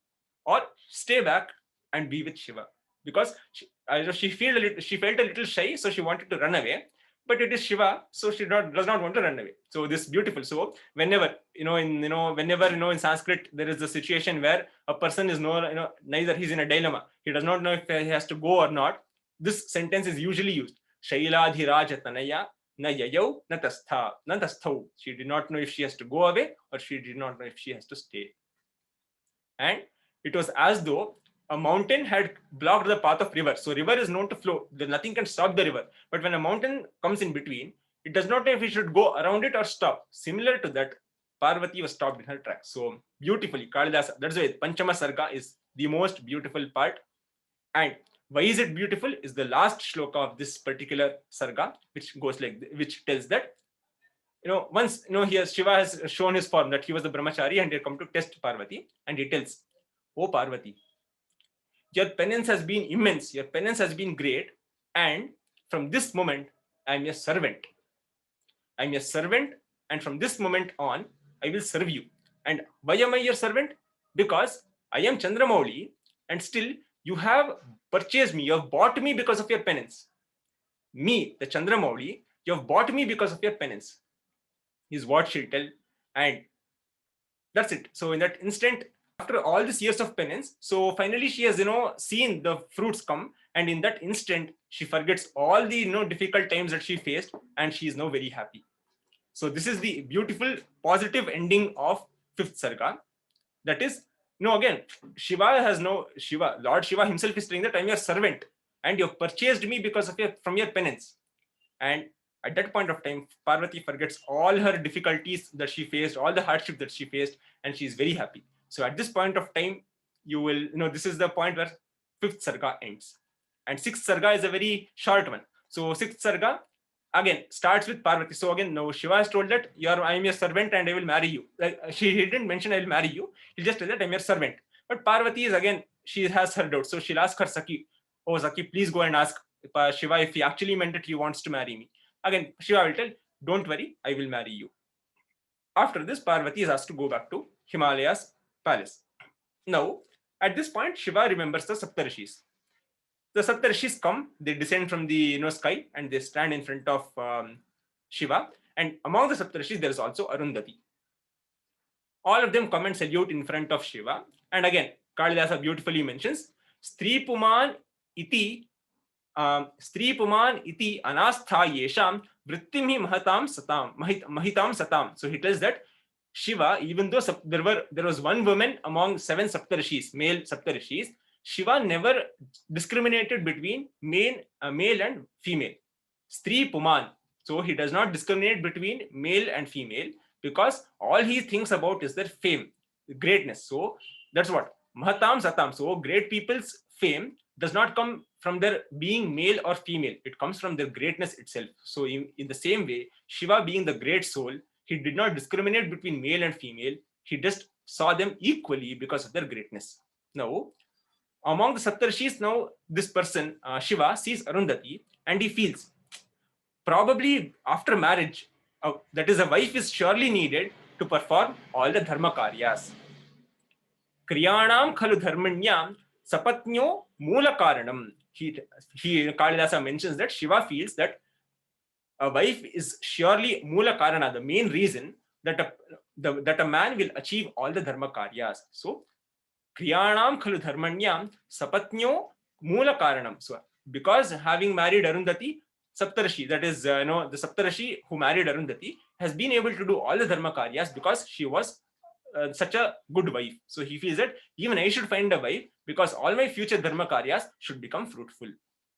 or stay back and be with Shiva. Because she felt a little shy, so she wanted to run away. But it is Shiva, so she does not want to run away. So this is beautiful. So whenever in Sanskrit there is a situation where a person is neither he's in a dilemma, he does not know if he has to go or not. This sentence is usually used. Shailadhiraja tanaya na yayau na tasthau. She did not know if she has to go away or she did not know if she has to stay. And it was as though a mountain had blocked the path of river. So river is known to flow. Nothing can stop the river. But when a mountain comes in between, it does not know if it should go around it or stop. Similar to that, Parvati was stopped in her tracks. So beautifully, Kalidasa. That's why Panchama Sargah is the most beautiful part. And why is it beautiful is the last shloka of this particular Sargah, which tells that once Shiva has shown his form, that he was the brahmachari and he had come to test Parvati, and he tells, "Oh Parvati, your penance has been immense, your penance has been great, and from this moment I am your servant. I am your servant, and from this moment on I will serve you. And why am I your servant? Because I am Chandramouli, and still you have purchased me, you have bought me because of your penance. Me, the Chandramouli, you have bought me because of your penance," is what she'll tell. And that's it. So in that instant, after all these years of penance, so finally she has seen the fruits come, and in that instant she forgets all the difficult times that she faced, and she is now very happy. So this is the beautiful positive ending of fifth Sargah. That is, again, Lord Shiva himself is saying that I am your servant and you have purchased me because of from your penance. And at that point of time, Parvati forgets all her difficulties that she faced, all the hardship that she faced, and she is very happy. So at this point of time, you will, this is the point where fifth Sargah ends. And sixth Sargah is a very short one. So sixth Sargah, again, starts with Parvati. So again, now Shiva has told that I am your servant and I will marry you. He didn't mention I will marry you. He just told that I am your servant. But Parvati is again, she has her doubts. So she'll ask her Saki, "Oh Saki, please go and ask Shiva if he actually meant that he wants to marry me." Again, Shiva will tell, "Don't worry, I will marry you." After this, Parvati is asked to go back to Himalaya's palace. Now, at this point, Shiva remembers the Saptarishis. The Saptarishis come, they descend from the sky, and they stand in front of Shiva. And among the Saptarishis, there is also Arundhati. All of them come and salute in front of Shiva. And again, Kalidasa beautifully mentions, Stri Puman iti anastha yesham vrittim hi mahitam satam. So he tells that Shiva, even though there was one woman among 7 Saptarishis, male Saptarishis, Shiva never discriminated between male and female. Stri Puman. So he does not discriminate between male and female. because all he thinks about is their fame, greatness. So that's what Mahatam Satam. So great people's fame does not come from their being male or female, it comes from their greatness itself. So in the same way, Shiva being the great soul, he did not discriminate between male and female, he just saw them equally because of their greatness. Now, among the Saptarshis, now this person, Shiva, sees Arundhati and he feels probably after marriage, that is, a wife is surely needed to perform all the dharma karyas. Kriyanam khalu dharmanyam sapatnyo mula karanam. Kalidasa mentions that Shiva feels that a wife is surely mula karana, the main reason that a man will achieve all the dharma karyas. So, kriyanam khalu dharmanyam sapatnyo mula karanam. So, because having married Arundhati, Saptarishi, that is, the Saptarishi who married Arundhati, has been able to do all the dharma karyas because she was such a good wife. So he feels that even I should find a wife because all my future dharma karyas should become fruitful.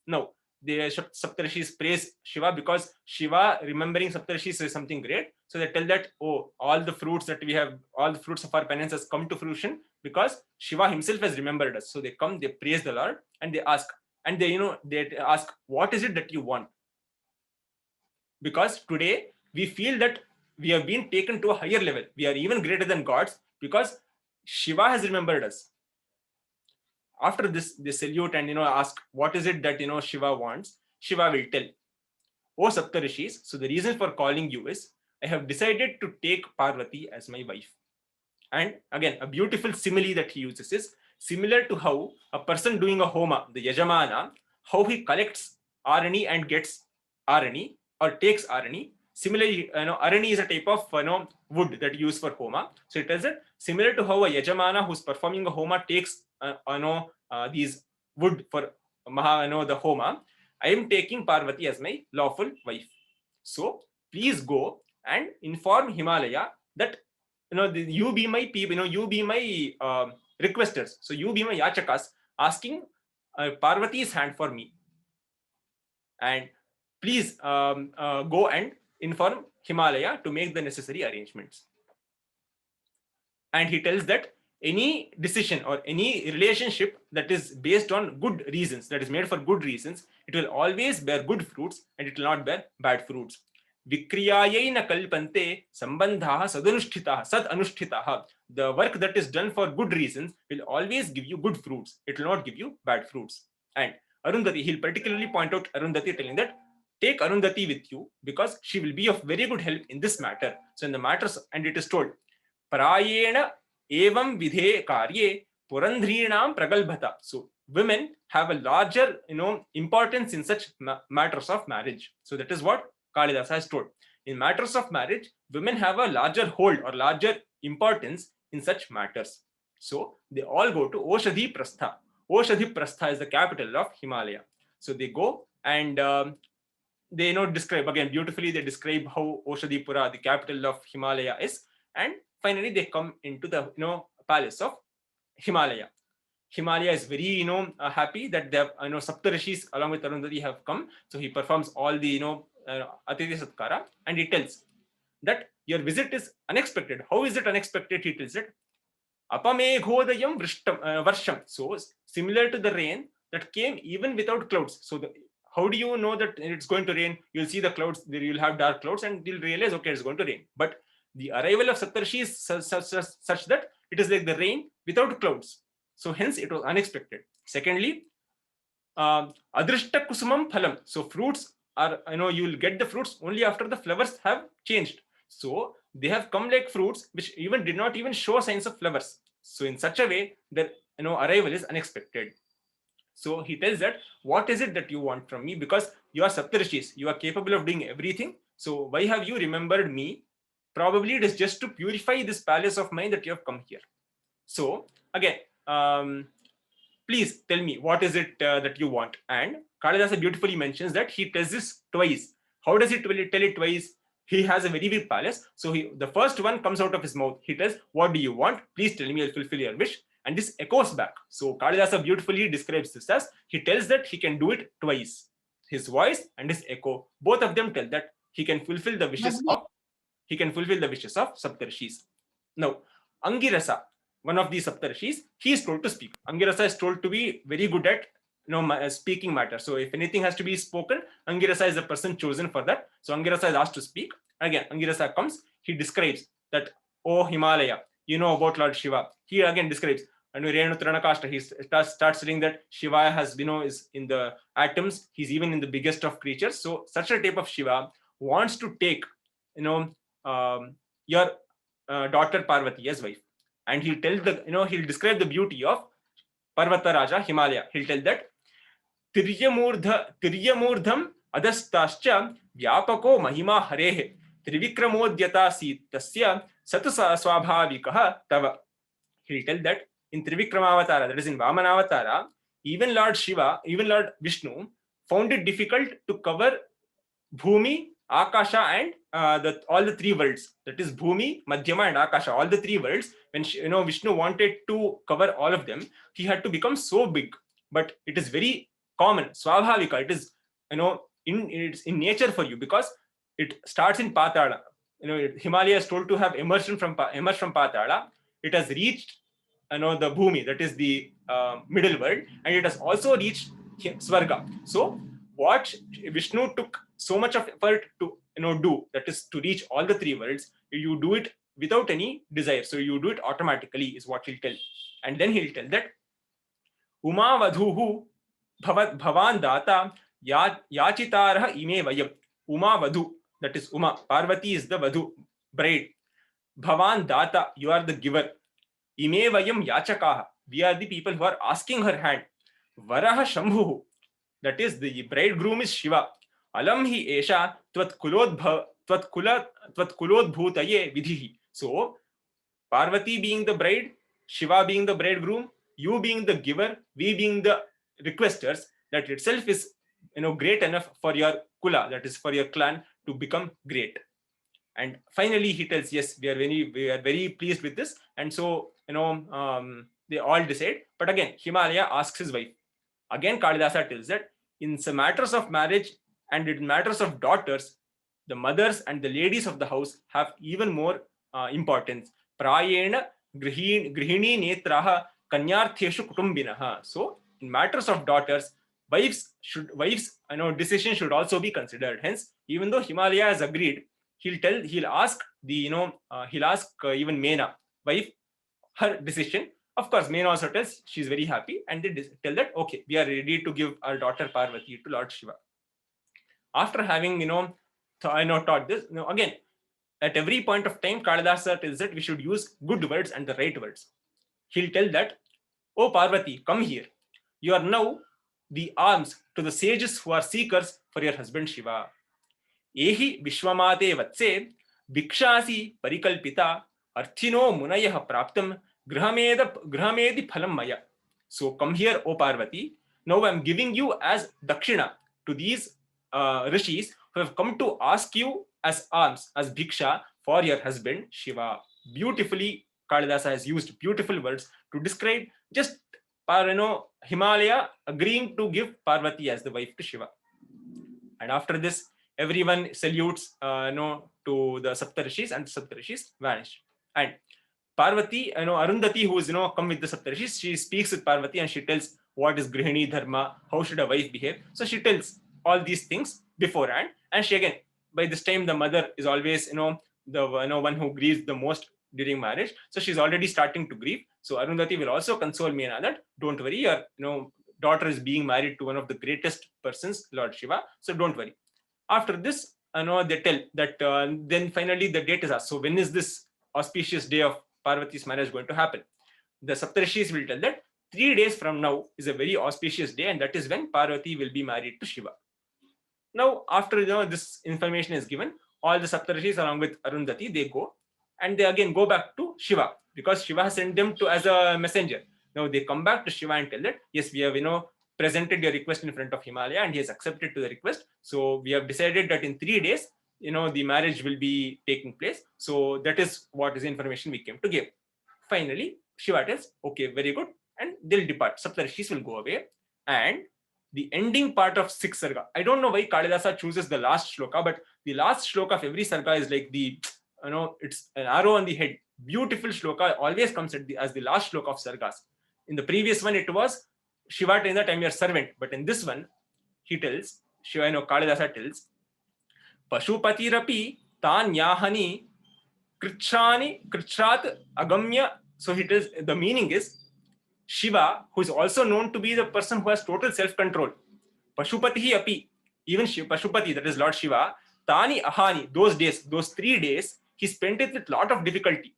Now, the Saptarishis praise Shiva because Shiva remembering Saptarishis is something great. So they tell that, oh, all the fruits that we have, all the fruits of our penance has come to fruition because Shiva himself has remembered us. So they come, they praise the Lord and they ask, and they ask, what is it that you want? Because today we feel that we have been taken to a higher level. We are even greater than gods because Shiva has remembered us. After this, they salute and ask, what is it that Shiva wants? Shiva will tell, O Saptarishis, so the reason for calling you is I have decided to take Parvati as my wife. And again, a beautiful simile that he uses is similar to how a person doing a homa, the Yajamana, how he collects Arani and gets Arani or takes Arani. Similarly, Arani is a type of wood that you use for homa. So it is similar to how a Yajamana who's performing a homa takes these wood for the homa. I am taking Parvati as my lawful wife. So please go and inform Himalaya that you be my people, you be my requesters. So you be my yachakas asking Parvati's hand for me. And please go and inform Himalaya to make the necessary arrangements. And he tells that any decision or any relationship that is based on good reasons, that is made for good reasons, it will always bear good fruits and it will not bear bad fruits. Vikriyayaina kalpante sambandhaha sadanushtitaha sad anushtitaha. The work that is done for good reasons will always give you good fruits. It will not give you bad fruits. And Arundhati, he'll particularly point out Arundhati, telling that take Arundhati with you because she will be of very good help in this matter. So in the matters, and it is told, Parayena evam vidhe karye purandrinam pragalbhata. So women have a larger, importance in such matters of marriage. So that is what Kalidasa has told. In matters of marriage, women have a larger hold or larger importance in such matters. So they all go to Oshadhi Prastha. Oshadhi Prastha is the capital of Himalaya. So they go and they describe again beautifully. They describe how Oshadhipura, the capital of Himalaya, is, and finally they come into the palace of Himalaya. Himalaya is very happy that they have Saptarishis along with Arundhati have come. So he performs all the Atithi Satkara and he tells that your visit is unexpected. How is it unexpected? He tells it Apameghodayam Varsham. So similar to the rain that came even without clouds. So how do you know that it's going to rain? You'll see the clouds, you'll have dark clouds and you'll realize, okay, it's going to rain. But the arrival of Saptarshi is such that it is like the rain without clouds. So hence it was unexpected. Secondly, Adrishta Kusumam Phalam. So fruits are, you will get the fruits only after the flowers have changed. So they have come like fruits which even did not even show signs of flowers. So in such a way, their arrival is unexpected. So he tells that, what is it that you want from me? Because you are Saptarishis, you are capable of doing everything. So why have you remembered me? Probably it is just to purify this palace of mine that you have come here. So again, please tell me, what is it that you want? And Kalidasa beautifully mentions that he tells this twice. How does he tell it twice? He has a very big palace. So the first one comes out of his mouth. He tells, what do you want? Please tell me, I'll fulfill your wish. And this echoes back. So Kalidasa beautifully describes this as, he tells that he can do it twice. His voice and his echo, both of them tell that he can fulfill the wishes of he can fulfill the wishes of Saptarshis. Now, Angirasa, one of these Saptarshis, he is told to speak. Angirasa is told to be very good at speaking matter. So if anything has to be spoken, Angirasa is the person chosen for that. So Angirasa is asked to speak. Again, Angirasa comes, he describes that, oh Himalaya, you know about Lord Shiva. He again describes, and he starts saying that Shiva has, is in the atoms. He's even in the biggest of creatures. So such a type of Shiva wants to take, your daughter Parvati as wife, and he'll tell he'll describe the beauty of Parvata Raja Himalaya. He'll tell that Tiryamurdham adastascha vyapako mahima harehe trivikramodyata tasya satu swabhavikaha tava. He'll tell that in Trivikramavatara, that is in Vamanavatara, even Lord Shiva, even Lord Vishnu found it difficult to cover Bhumi, Akasha, and all the three worlds. That is Bhumi, Madhyama, and Akasha. All the three worlds. When Vishnu wanted to cover all of them, he had to become so big. But it is very common, Swabhavika. It is it's in nature for you, because it starts in Patala. Himalaya is told to have emerged from Patala. It has reached the Bhumi, that is the middle world, and it has also reached Sargah. So what Vishnu took so much of effort to do, that is to reach all the three worlds, you do it without any desire. So you do it automatically, is what he'll tell. And then he'll tell that Uma vadhuhu bhavan data yachitarah ime vayam. Uma vadhu, that is Uma. Parvati is the vadhu, bride. Bhavan data, you are the giver. Ime vayam yachakaha, we are the people who are asking her hand. Varaha shambhuhu, that is the bridegroom is Shiva. Alam hi esha tvatkulodbhutaye vidhihi. So Parvati being the bride, Shiva being the bridegroom, you being the giver, we being the requesters, that itself is great enough for your kula, that is for your clan, to become great. And finally he tells, yes, we are very pleased with this. And so they all decide. But again, Himalaya asks his wife. Again, Kalidasa tells that in some matters of marriage and in matters of daughters, the mothers and the ladies of the house have even more importance. Prayena grihini netraha kanyartheshu kutumbinaha. So in matters of daughters, wives decision should also be considered. Hence, even though Himalaya has agreed, he'll ask even Mena, wife, her decision. Of course, Mena also tells she's very happy, and they tell that, okay, we are ready to give our daughter Parvati to Lord Shiva. After having taught this, again, at every point of time, Kalidasa tells that we should use good words and the right words. He'll tell that, oh Parvati, come here. You are now the arms to the sages who are seekers for your husband Shiva. Ehi Vishwamate Vatse Bhikshasi Parikalpita Arthino Munayah Praptam Grahamedi Phalam Maya. So come here, O Parvati. Now I am giving you as Dakshina to these rishis who have come to ask you as alms, as Bhiksha for your husband Shiva. Beautifully, Kalidasa has used beautiful words to describe just Himalaya agreeing to give Parvati as the wife to Shiva. And after this, everyone salutes to the Saptarishis, and the Saptarishis vanish. And Parvati, Arundhati, who is come with the Saptarishis, she speaks with Parvati and she tells what is Grihini Dharma, how should a wife behave. So she tells all these things beforehand, and she again, by this time the mother is always the one who grieves the most during marriage. So she's already starting to grieve. So Arundhati will also console Meena that don't worry, your daughter is being married to one of the greatest persons, Lord Shiva. So don't worry. After this, they tell that then finally the date is asked. So when is this auspicious day of Parvati's marriage going to happen? The Saptarishis will tell that 3 days from now is a very auspicious day, and that is when Parvati will be married to Shiva. Now, after this information is given, all the Saptarishis along with Arundhati, they go, and they again go back to Shiva, because Shiva has sent them as a messenger. Now they come back to Shiva and tell that, yes, we have presented your request in front of Himalaya, and he has accepted to the request. So we have decided that in 3 days, the marriage will be taking place. So that is what is the information we came to give. Finally, Shiva tells, okay, very good, and they'll depart. Saptarishis will go away, and the ending part of 6th Sargah. I don't know why Kalidasa chooses the last shloka, but the last shloka of every Sargah is like the it's an arrow on the head. Beautiful shloka always comes as the last shloka of Sargas. In the previous one, it was Shiva telling that I'm your servant. But in this one, he tells, Shiva, Kalidasa tells, Pashupatirapi tan yahani krichat agamya. So he tells, the meaning is, Shiva, who is also known to be the person who has total self-control. Pashupati api, even Pashupati, that is Lord Shiva, Tani ahani, those days, those 3 days, he spent it with lot of difficulty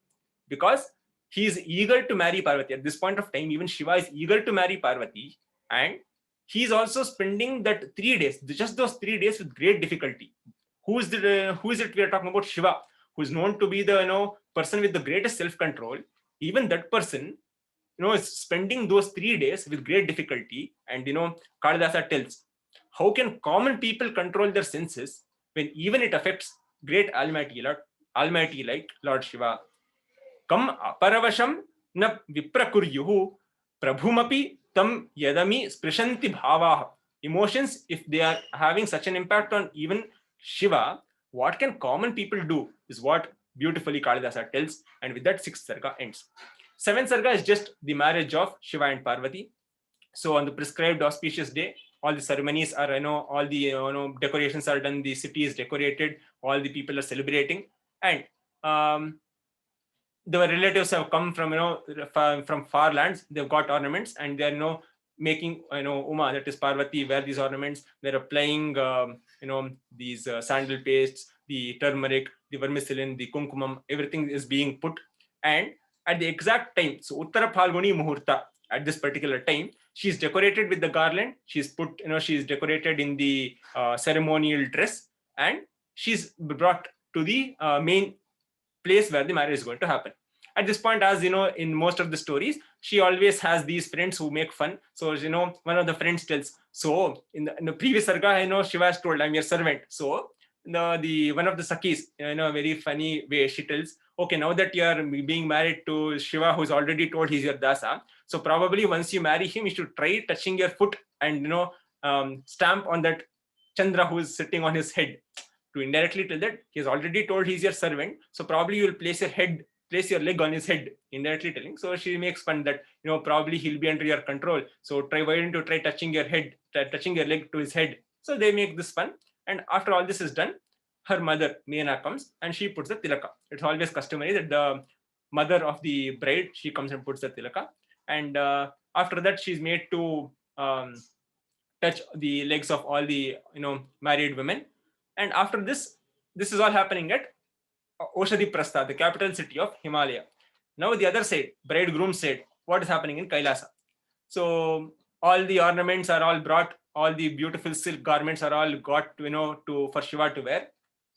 because he is eager to marry Parvati. At this point of time, even Shiva is eager to marry Parvati, and he is also spending that 3 days, just those 3 days, with great difficulty. Who is it we are talking about? Shiva, who is known to be the person with the greatest self-control. Even that person is spending those 3 days with great difficulty. And Kalidasa tells, how can common people control their senses when even it affects great Almighty like Lord Shiva? Kam aparavasham na viprakuryuhu prabhumapi tam yadami sprishanti bhavaha. Emotions, if they are having such an impact on even Shiva, what can common people do is what beautifully Kalidasa tells. And with that, 6th Sarga ends. 7th Sarga is just the marriage of Shiva and Parvati. So on the prescribed auspicious day, all the ceremonies are, all the decorations are done. The city is decorated. All the people are celebrating, and the relatives have come from from far lands. They've got ornaments, and they're making Uma, that is Parvati, wear these ornaments. They're applying these sandal pastes, the turmeric, the vermicillin, the kumkumam. Everything is being put, and at the exact time, so Uttara Phalguni Muhurta, at this particular time, she's decorated with the garland. She's put, she's decorated in the ceremonial dress, and she's brought to the main place where the marriage is going to happen. At this point, as in most of the stories, she always has these friends who make fun. So one of the friends tells, so in the previous Sarga, Shiva has told, I'm your servant. So the one of the Sakhis, a very funny way, she tells, okay, now that you are being married to Shiva, who's already told he's your dasa, so probably once you marry him, you should try touching your foot and stamp on that Chandra who is sitting on his head, to indirectly tell that he has already told he's your servant. So probably you will place your leg on his head, indirectly telling. So she makes fun that probably he'll be under your control. So why don't you try touching your leg to his head? So they make this fun. And after all this is done, her mother Meena comes and she puts the tilaka. It's always customary that the mother of the bride, she comes and puts the tilaka. And after that, she's made to touch the legs of all the married women. And after this is all happening at Oshadi Prastha, the capital city of Himalaya. Now the other side, bridegroom side, what is happening in Kailasa? So all the ornaments are all brought, all the beautiful silk garments are all got for Shiva to wear.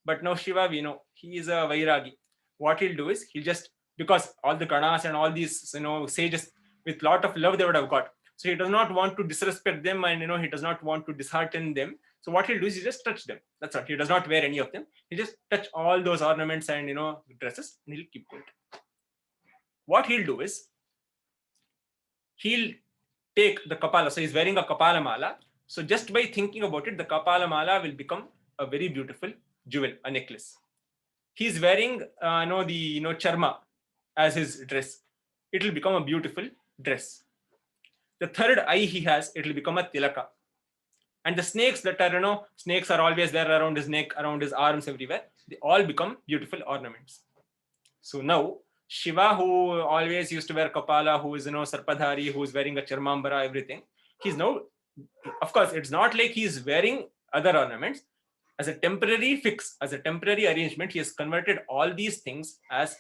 But now Shiva, he is a Vairagi. What he'll do is he'll just, because all the Ganas and all these sages, with lot of love they would have got. So he does not want to disrespect them, and he does not want to dishearten them. So what he'll do is he just touch them. That's all. He does not wear any of them. He just touch all those ornaments and dresses, and he'll keep quiet. What he'll do is he'll take the kapala. So he's wearing a kapala mala. So just by thinking about it, the kapala mala will become a very beautiful jewel, a necklace. He's wearing the charma as his dress. It will become a beautiful dress. The third eye he has, it will become a tilaka. And the snakes that are, snakes are always there around his neck, around his arms, everywhere. They all become beautiful ornaments. So now, Shiva, who always used to wear kapala, who is, sarpadhari, who is wearing a charmambara, everything, he's now, of course, it's not like he's wearing other ornaments. As a temporary fix, as a temporary arrangement, he has converted all these things as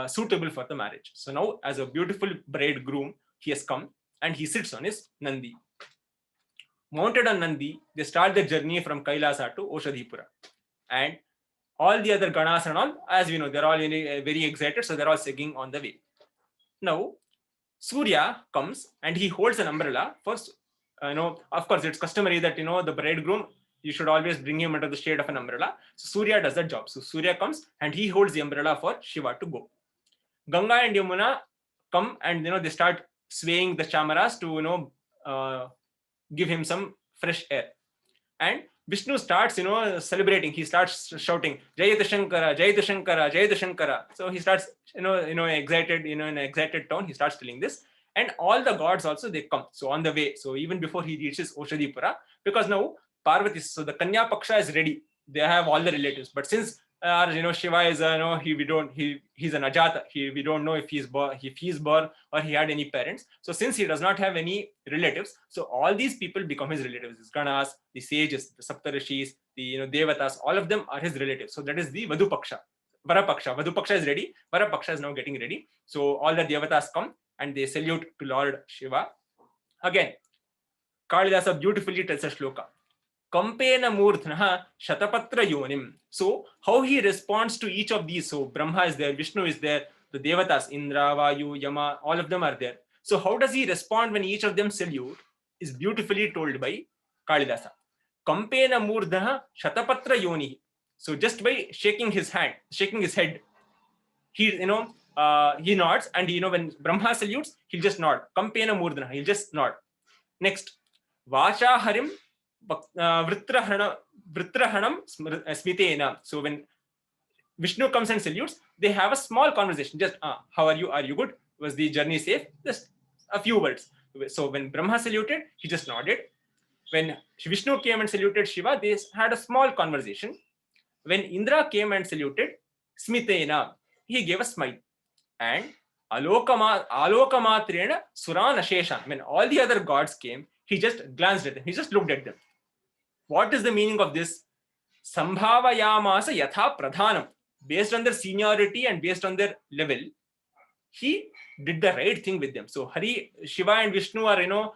suitable for the marriage. So now, as a beautiful bridegroom, he has come and he sits on his Nandi. Mounted on Nandi, they start their journey from Kailasa to Oshadipura. And all the other Ganas and all, as we know, they're all very excited, so they're all singing on the way. Now, Surya comes and he holds an umbrella. First, of course, it's customary that, the bridegroom, you should always bring him under the shade of an umbrella. So Surya does that job. So Surya comes and he holds the umbrella for Shiva to go. Ganga and Yamuna come and, they start swaying the chamaras to, give him some fresh air. And Vishnu starts, celebrating. He starts shouting, Jayata Shankara, Jayata Shankara, Jayata Shankara. So he starts, excited, in an excited tone, he starts telling this. And all the gods also, they come. So on the way, so even before he reaches Oshadipura, because now Parvati, so the Kanya Paksha is ready. They have all the relatives. But since Shiva is he's an Ajata. We don't know if he's born or he had any parents. So since he does not have any relatives, so all these people become his relatives. The Ganas, the sages, the Saptarishis, the Devatas, all of them are his relatives. So that is the Vadu Paksha. Varapaksha. Vadu Paksha is ready. Varapaksha is now getting ready. So all the Devatas come and they salute to Lord Shiva. Again, Kalidasa beautifully tells a shloka. Kampena Murthnah Shatapatra Yonim. So, how he responds to each of these. So, Brahma is there, Vishnu is there, the Devatas, Indra, Vayu, Yama, all of them are there. So, how does he respond when each of them salute is beautifully told by Kalidasa. Kampena Murthnah Shatapatra Yoni. So, just by shaking his head, he, he nods, and when Brahma salutes, he'll just nod. Kampena Murthnah, he'll just nod. Next, Vacha Harim Vritrahanam Smitena. So when Vishnu comes and salutes, they have a small conversation. Just, how are you? Are you good? Was the journey safe? Just a few words. So when Brahma saluted, he just nodded. When Vishnu came and saluted Shiva, they had a small conversation. When Indra came and saluted, Smitena, he gave a smile. And Alokamatrena Surana Sheshan. When all the other gods came, he just glanced at them. He just looked at them. What is the meaning of this? Sambhavayamasa yatha pradhanam. Based on their seniority and based on their level, he did the right thing with them. So Shiva and Vishnu are,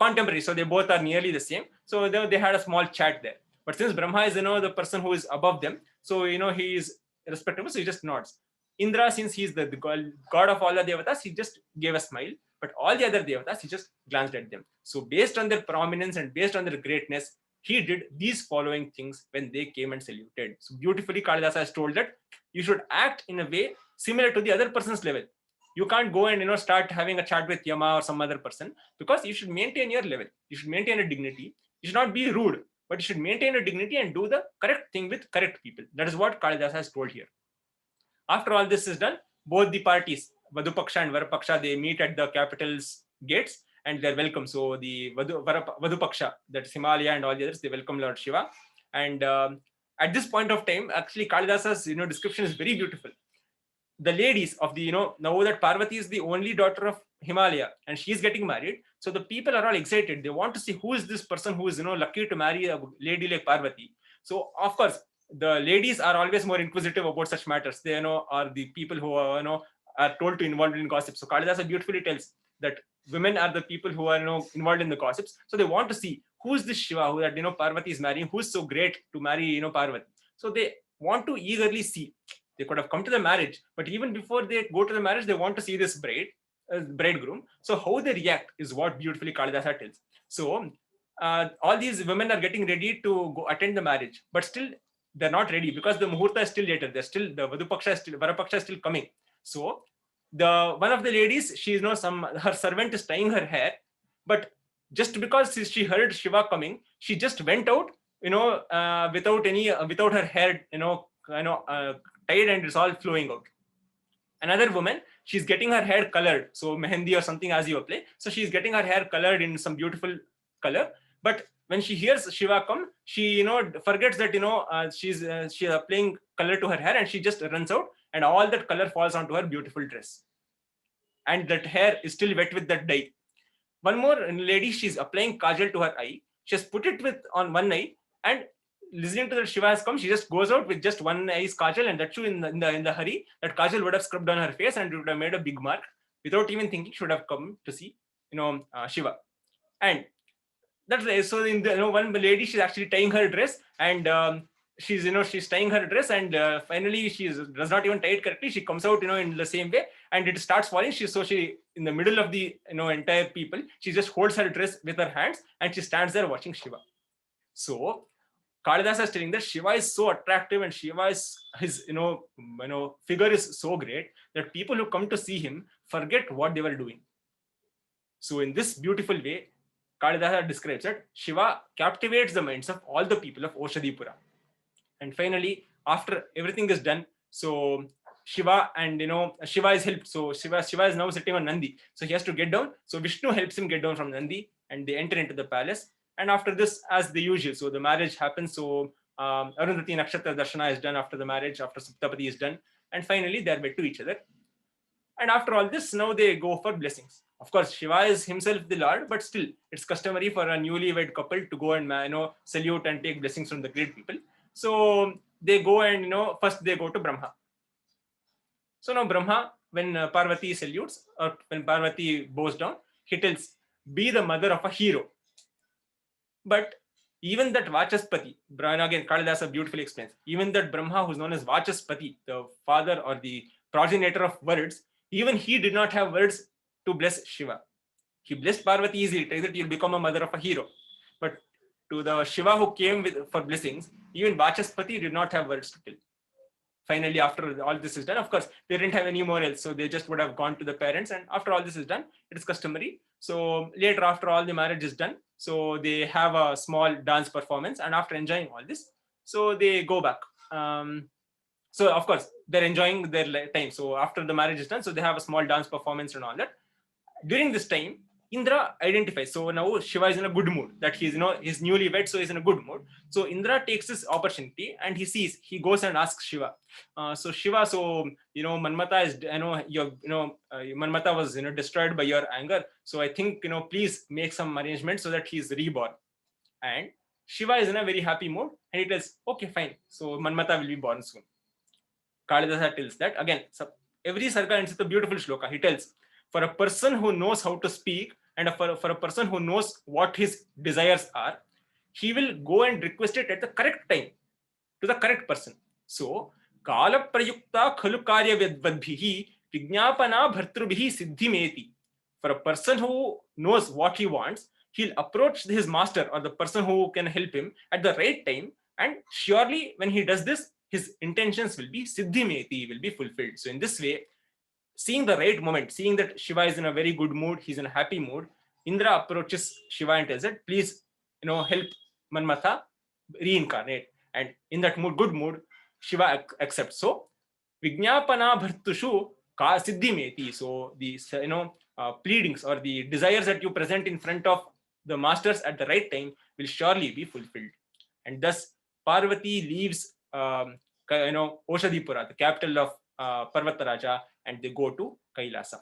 contemporary. So they both are nearly the same. So they had a small chat there. But since Brahma is, the person who is above them, so, he is respectable. So he just nods. Indra, since he's the god of all the devatas, he just gave a smile. But all the other devatas, he just glanced at them. So based on their prominence and based on their greatness, he did these following things when they came and saluted. So beautifully, Kalidasa has told that you should act in a way similar to the other person's level. You can't go and start having a chat with Yama or some other person, because you should maintain your level. You should maintain a dignity. You should not be rude, but you should maintain a dignity and do the correct thing with correct people. That is what Kalidasa has told here. After all this is done, both the parties, Vadupaksha and Varapaksha, they meet at the capital's gates and they're welcome. So the Vadupaksha, that's Himalaya and all the others, they welcome Lord Shiva. And at this point of time, actually Kalidasa's description is very beautiful. The ladies of the, now that Parvati is the only daughter of Himalaya and she's getting married, so the people are all excited. They want to see who is this person who is, lucky to marry a lady like Parvati. So of course, the ladies are always more inquisitive about such matters. They, are the people who are, are told to involve in gossip. So Kalidasa beautifully tells that women are the people who are, involved in the gossips. So they want to see who is this Shiva who that, Parvati is marrying, who's so great to marry, Parvati. So they want to eagerly see. They could have come to the marriage, but even before they go to the marriage, they want to see this bridegroom. So how they react is what beautifully Kalidasa tells. So all these women are getting ready to go attend the marriage, but still they're not ready because the muhurta is still later. They're still, the Varapaksha is still coming. So one of the ladies, her servant is tying her hair, but just because she heard Shiva coming, she just went out, without her hair, tied, and it's all flowing out. Another woman, she's getting her hair colored, so mehendi or something as you apply. So she's getting her hair colored in some beautiful color, but when she hears Shiva come, she forgets that she's applying color to her hair, and she just runs out, and all that color falls onto her beautiful dress, and that hair is still wet with that dye. One more lady, she's applying kajal to her eye. She has put it on one eye, and listening to that Shiva has come, she just goes out with just one eye's kajal, and that too in the hurry, that kajal would have scrubbed on her face and it would have made a big mark. Without even thinking, she would have come to see Shiva. And that's so in the one lady, she's actually tying her dress, and she's tying her dress, and finally she does not even tie it correctly. She comes out in the same way, and it starts falling. She in the middle of the entire people, she just holds her dress with her hands and she stands there watching Shiva. So Kalidasa is telling that Shiva is so attractive, and Shiva is his figure is so great that people who come to see him forget what they were doing. So in this beautiful way, Kalidasa describes that Shiva captivates the minds of all the people of Oshadipura. And finally, after everything is done, so Shiva and Shiva is helped. So Shiva is now sitting on Nandi. So he has to get down. So Vishnu helps him get down from Nandi, and they enter into the palace. And after this, as the usual, so the marriage happens. So Arundhati Nakshatra Darshana is done after the marriage, after Saptapadi is done. And finally, they are wed to each other. And after all this, now they go for blessings. Of course, Shiva is himself the Lord, but still, it's customary for a newly-wed couple to go and salute and take blessings from the great people. So they go and first they go to Brahma. So now Brahma, when Parvati salutes or when Parvati bows down, he tells, "Be the mother of a hero." But even that Vachaspati, again Kalidasa beautifully explains, even that Brahma, who's known as Vachaspati, the father or the progenitor of words, even he did not have words to bless Shiva. He blessed Parvati easily, tells that you'll become a mother of a hero. But to the Shiva who came for blessings, even Vachaspati did not have words to tell. Finally, after all this is done, of course, they didn't have any more else, so they just would have gone to the parents. And after all this is done, it is customary. So later, after all the marriage is done, so they have a small dance performance, and after enjoying all this, so they go back. So of course, they're enjoying their time. So after the marriage is done, so they have a small dance performance and all that. During this time, Indra identifies. So now Shiva is in a good mood, that he's he's newly wed, so he's in a good mood. So Indra takes this opportunity and he goes and asks Shiva. So Shiva, Manmata is Manmata was destroyed by your anger. So I think please make some arrangements so that he's reborn. And Shiva is in a very happy mood, and he tells, okay, fine. So Manmata will be born soon. Kalidasa tells that again. So every Sargah ends with a beautiful shloka. He tells, for a person who knows how to speak and for a person who knows what his desires are, he will go and request it at the correct time to the correct person. So, kala prayukta khalu karya vedvadbhihi vijnapana bhartrubhihi siddhimeti. For a person who knows what he wants, he'll approach his master or the person who can help him at the right time, and surely when he does this, his intentions will be siddhimeti, will be fulfilled. So in this way, seeing the right moment, seeing that Shiva is in a very good mood, he's in a happy mood, Indra approaches Shiva and tells that, please, help Manmatha reincarnate. And in that mood, good mood, Shiva accepts. So, Vijnapana Bhartushu Ka Siddhimeti. So, these, pleadings or the desires that you present in front of the masters at the right time will surely be fulfilled. And thus, Parvati leaves, Oshadipura, the capital of Parvataraja, and they go to Kailasa.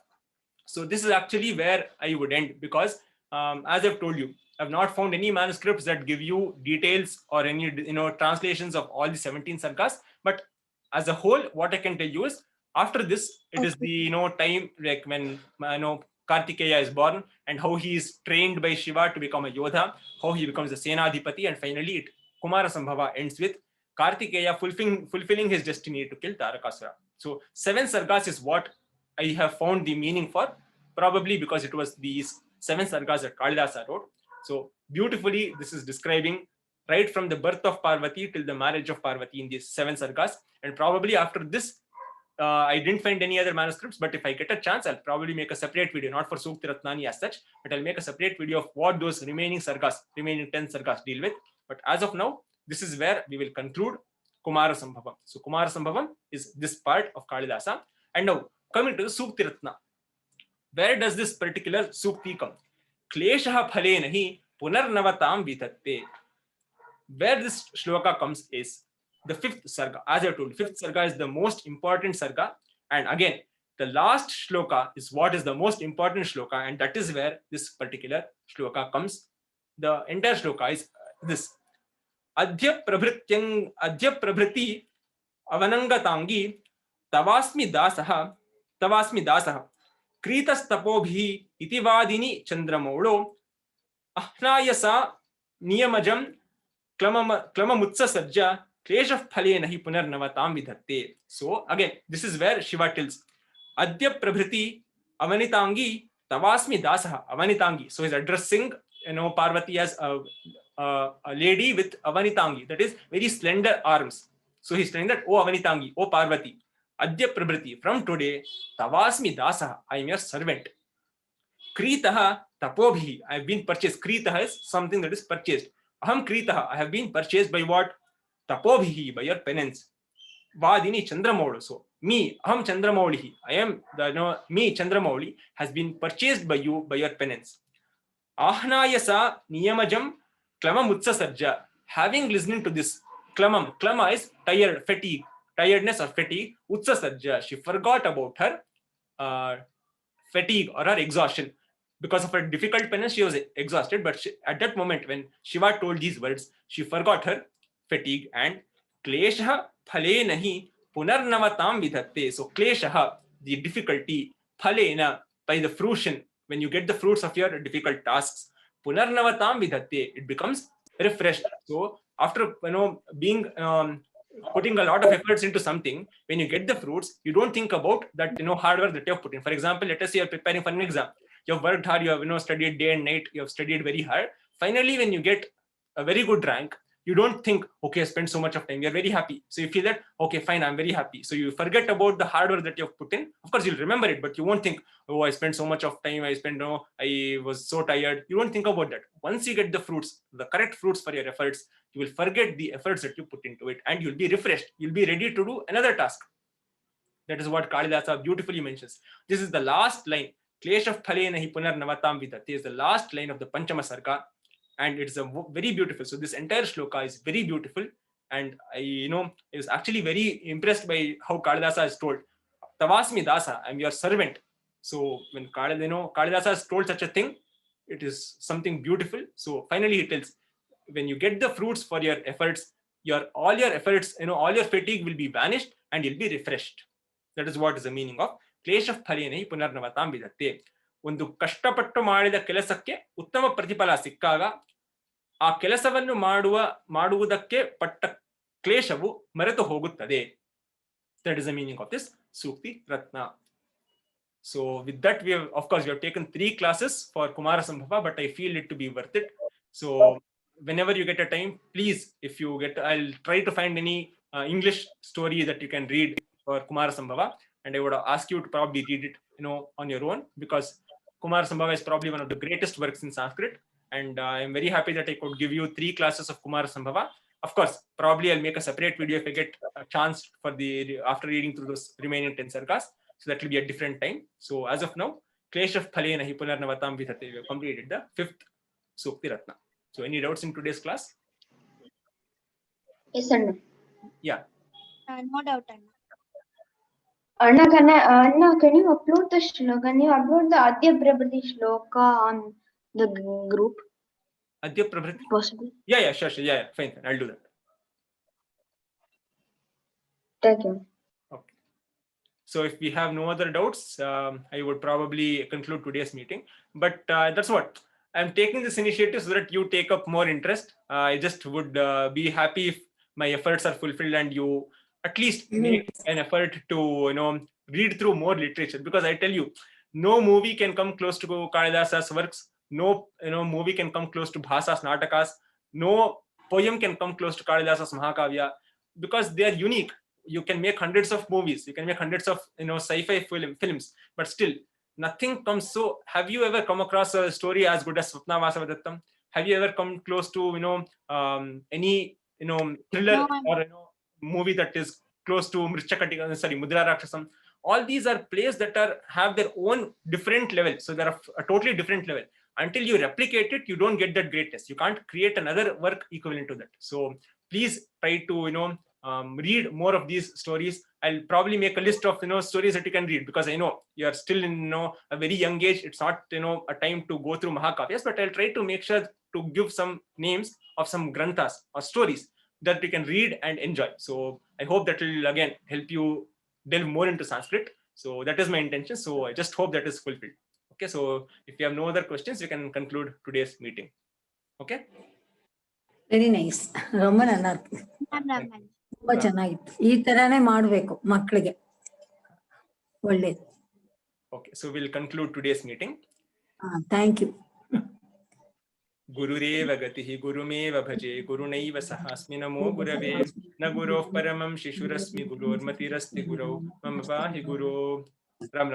So this is actually where I would end, because as I've told you, I've not found any manuscripts that give you details or any translations of all the 17 sargas. But as a whole, what I can tell you is, after this, it is the time like when Karthikeya is born, and how he is trained by Shiva to become a Yodha, how he becomes a Senadhipati, and finally Kumarasambhavam ends with Karthikeya fulfilling his destiny to kill Tarakasura. So 7 sargas is what I have found the meaning for, probably because it was these 7 sargas that Kalidasa wrote. So beautifully, this is describing right from the birth of Parvati till the marriage of Parvati in these 7 sargas. And probably after this, I didn't find any other manuscripts, but if I get a chance, I'll probably make a separate video, not for Sukthirathnani as such, but I'll make a separate video of what those remaining 10 sargas deal with. But as of now, this is where we will conclude Kumarasambhavam. So Kumarasambhavam is this part of Kalidasa. And now, coming to the Sukthiratna. Where does this particular Sukthi come? Kleshaha phale nahi punarnavatam vitatte. Where this shloka comes is the 5th Sarga. As I told you, 5th Sarga is the most important Sarga. And again, the last shloka is what is the most important shloka, and that is where this particular shloka comes. The entire shloka is this. Adhya prabhriti avanangatangi tavasmi dasaha kritas itivadini chandramaulo ahnayasa niyamajam klamamutsa sarja klesha phale nahi punarnavatam vidhatte. So again, this is where Shiva tells, Adya prabhriti avanitangi tavasmi dasaha. Avanitangi. So he's addressing Parvati as a lady with avanitangi, that is very slender arms. So he's telling that, oh avanitangi, oh Parvati, Adya prabhriti, from today, tavasmi dasaha, I am your servant. Kritah tapobhi. I have been purchased. Kritah is something that is purchased. Aham Kritah. I have been purchased by what? Tapobhi, by your penance. Vadini Chandramauli. So me, Aham Chandramauli. I am me Chandramauli has been purchased by you by your penance. Ahnayasa niyamajam klamam utsasarja. Having listened to this, klama is tired, fatigue, tiredness or fatigue. Utsasarja, she forgot about her fatigue or her exhaustion. Because of her difficult penance, she was exhausted. But at that moment, when Shiva told these words, she forgot her fatigue and klesha phale nahi punarnavatam vidhatte. So klesha, the difficulty, phalena, by the fruition, when you get the fruits of your difficult tasks, punarnavatam vidhatte, it becomes refreshed. So after being putting a lot of efforts into something, when you get the fruits, you don't think about that hard work that you have put in. For example, let us say you're preparing for an exam. You have worked hard, you have studied day and night, you have studied very hard. Finally, when you get a very good rank, you don't think, okay, I spent so much of time. You're very happy. So you feel that, okay, fine, I'm very happy. So you forget about the hard work that you have put in. Of course, you'll remember it, but you won't think, oh, I spent so much of time. I was so tired. You don't think about that. Once you get the fruits, the correct fruits for your efforts, you will forget the efforts that you put into it and you'll be refreshed. You'll be ready to do another task. That is what Kalidasa beautifully mentions. This is the last line. Klesha phale nahi punar navatam vidhate is the last line of the Panchama Sargah. And it's a very beautiful. So this entire shloka is very beautiful. And I was actually very impressed by how Kalidasa is told. Tavasmi dasa, I'm your servant. So when Kalidasa has told such a thing, it is something beautiful. So finally he tells, when you get the fruits for your efforts, all your efforts, all your fatigue will be vanished and you'll be refreshed. That is what is the meaning of klesha phalene punarnavatam vidhatte. ಒಂದು ಕಷ್ಟಪಟ್ಟು ಮಾಡಿದ ಕೆಲಸಕ್ಕೆ ಉತ್ತಮ ಪ್ರತಿಫಲ ಸಿಕ್ಕಾಗ ಆ ಕೆಲಸವನ್ನು ಮಾಡುವುದಕ್ಕೆ ಪಟ್ಟ ಕ್ಲೇಶವು ಮರೆತು ಹೋಗುತ್ತದೆ. That is the meaning of this Sukthirathnani. So with that, we have taken 3 classes for Kumarasambhavam, but I feel it to be worth it. So whenever you get a time, please, if you get, I'll try to find any English story that you can read for Kumarasambhavam, and I would ask you to probably read it on your own, because Kumarasambhavam is probably one of the greatest works in Sanskrit, and I'm very happy that I could give you 3 classes of Kumarasambhavam. Of course, probably I'll make a separate video if I get a chance after reading through those remaining 10 sargas. So that will be a different time. So as of now, klesha phale nahi punarnavatam vidhate, we have completed the 5th Sukthirathnani. So any doubts in today's class? Yes, Anna. Yeah. No doubt, Anna. Anna, can you upload the shloka? Can you upload the Adya Prabhati shloka on the group? Adya Prabhati? Possible? Yeah, sure. Yeah, fine. I'll do that. Thank you. Okay. So if we have no other doubts, I would probably conclude today's meeting. But that's what. I'm taking this initiative so that you take up more interest. I just would be happy if my efforts are fulfilled and you at least make an effort to read through more literature, because I tell you, no movie can come close to Kalidasa's works. No movie can come close to Bhasa's Natakas. No poem can come close to Kalidasa's Mahakavya, because they are unique. You can make hundreds of movies, you can make hundreds of sci-fi films, but still nothing comes. So have you ever come across a story as good as Swapna Vasavadattam? Have you ever come close to any thriller or movie that is close to Mudra Rakshasam? All these are plays that have their own different level. So they're a totally different level. Until you replicate it, you don't get that greatness. You can't create another work equivalent to that. So please try to read more of these stories. I'll probably make a list of stories that you can read, because I know you are still in a very young age. It's not a time to go through Mahakavyas, but I'll try to make sure to give some names of some granthas or stories that you can read and enjoy. So I hope that will again help you delve more into Sanskrit. So that is my intention. So I just hope that is fulfilled. Okay, so if you have no other questions, you can conclude today's meeting. Okay. Very nice. ரொம்ப நல்லா இருக்கு, ತುಂಬಾ ಚೆನ್ನಾಗಿತ್ತು. ಈ ತರಾನೇ ಮಾಡ್ಬೇಕು ಮಕ್ಕಳಿಗೆ, ಒಳ್ಳೇದು. Okay, so we'll conclude today's meeting. Thank you. Gurureva gatihi gurumeva bhaje gurunaiva sahasmi namo gurave na guroh paramam shishurasmi gurormatirasti gurau mama pahi guru. Ram.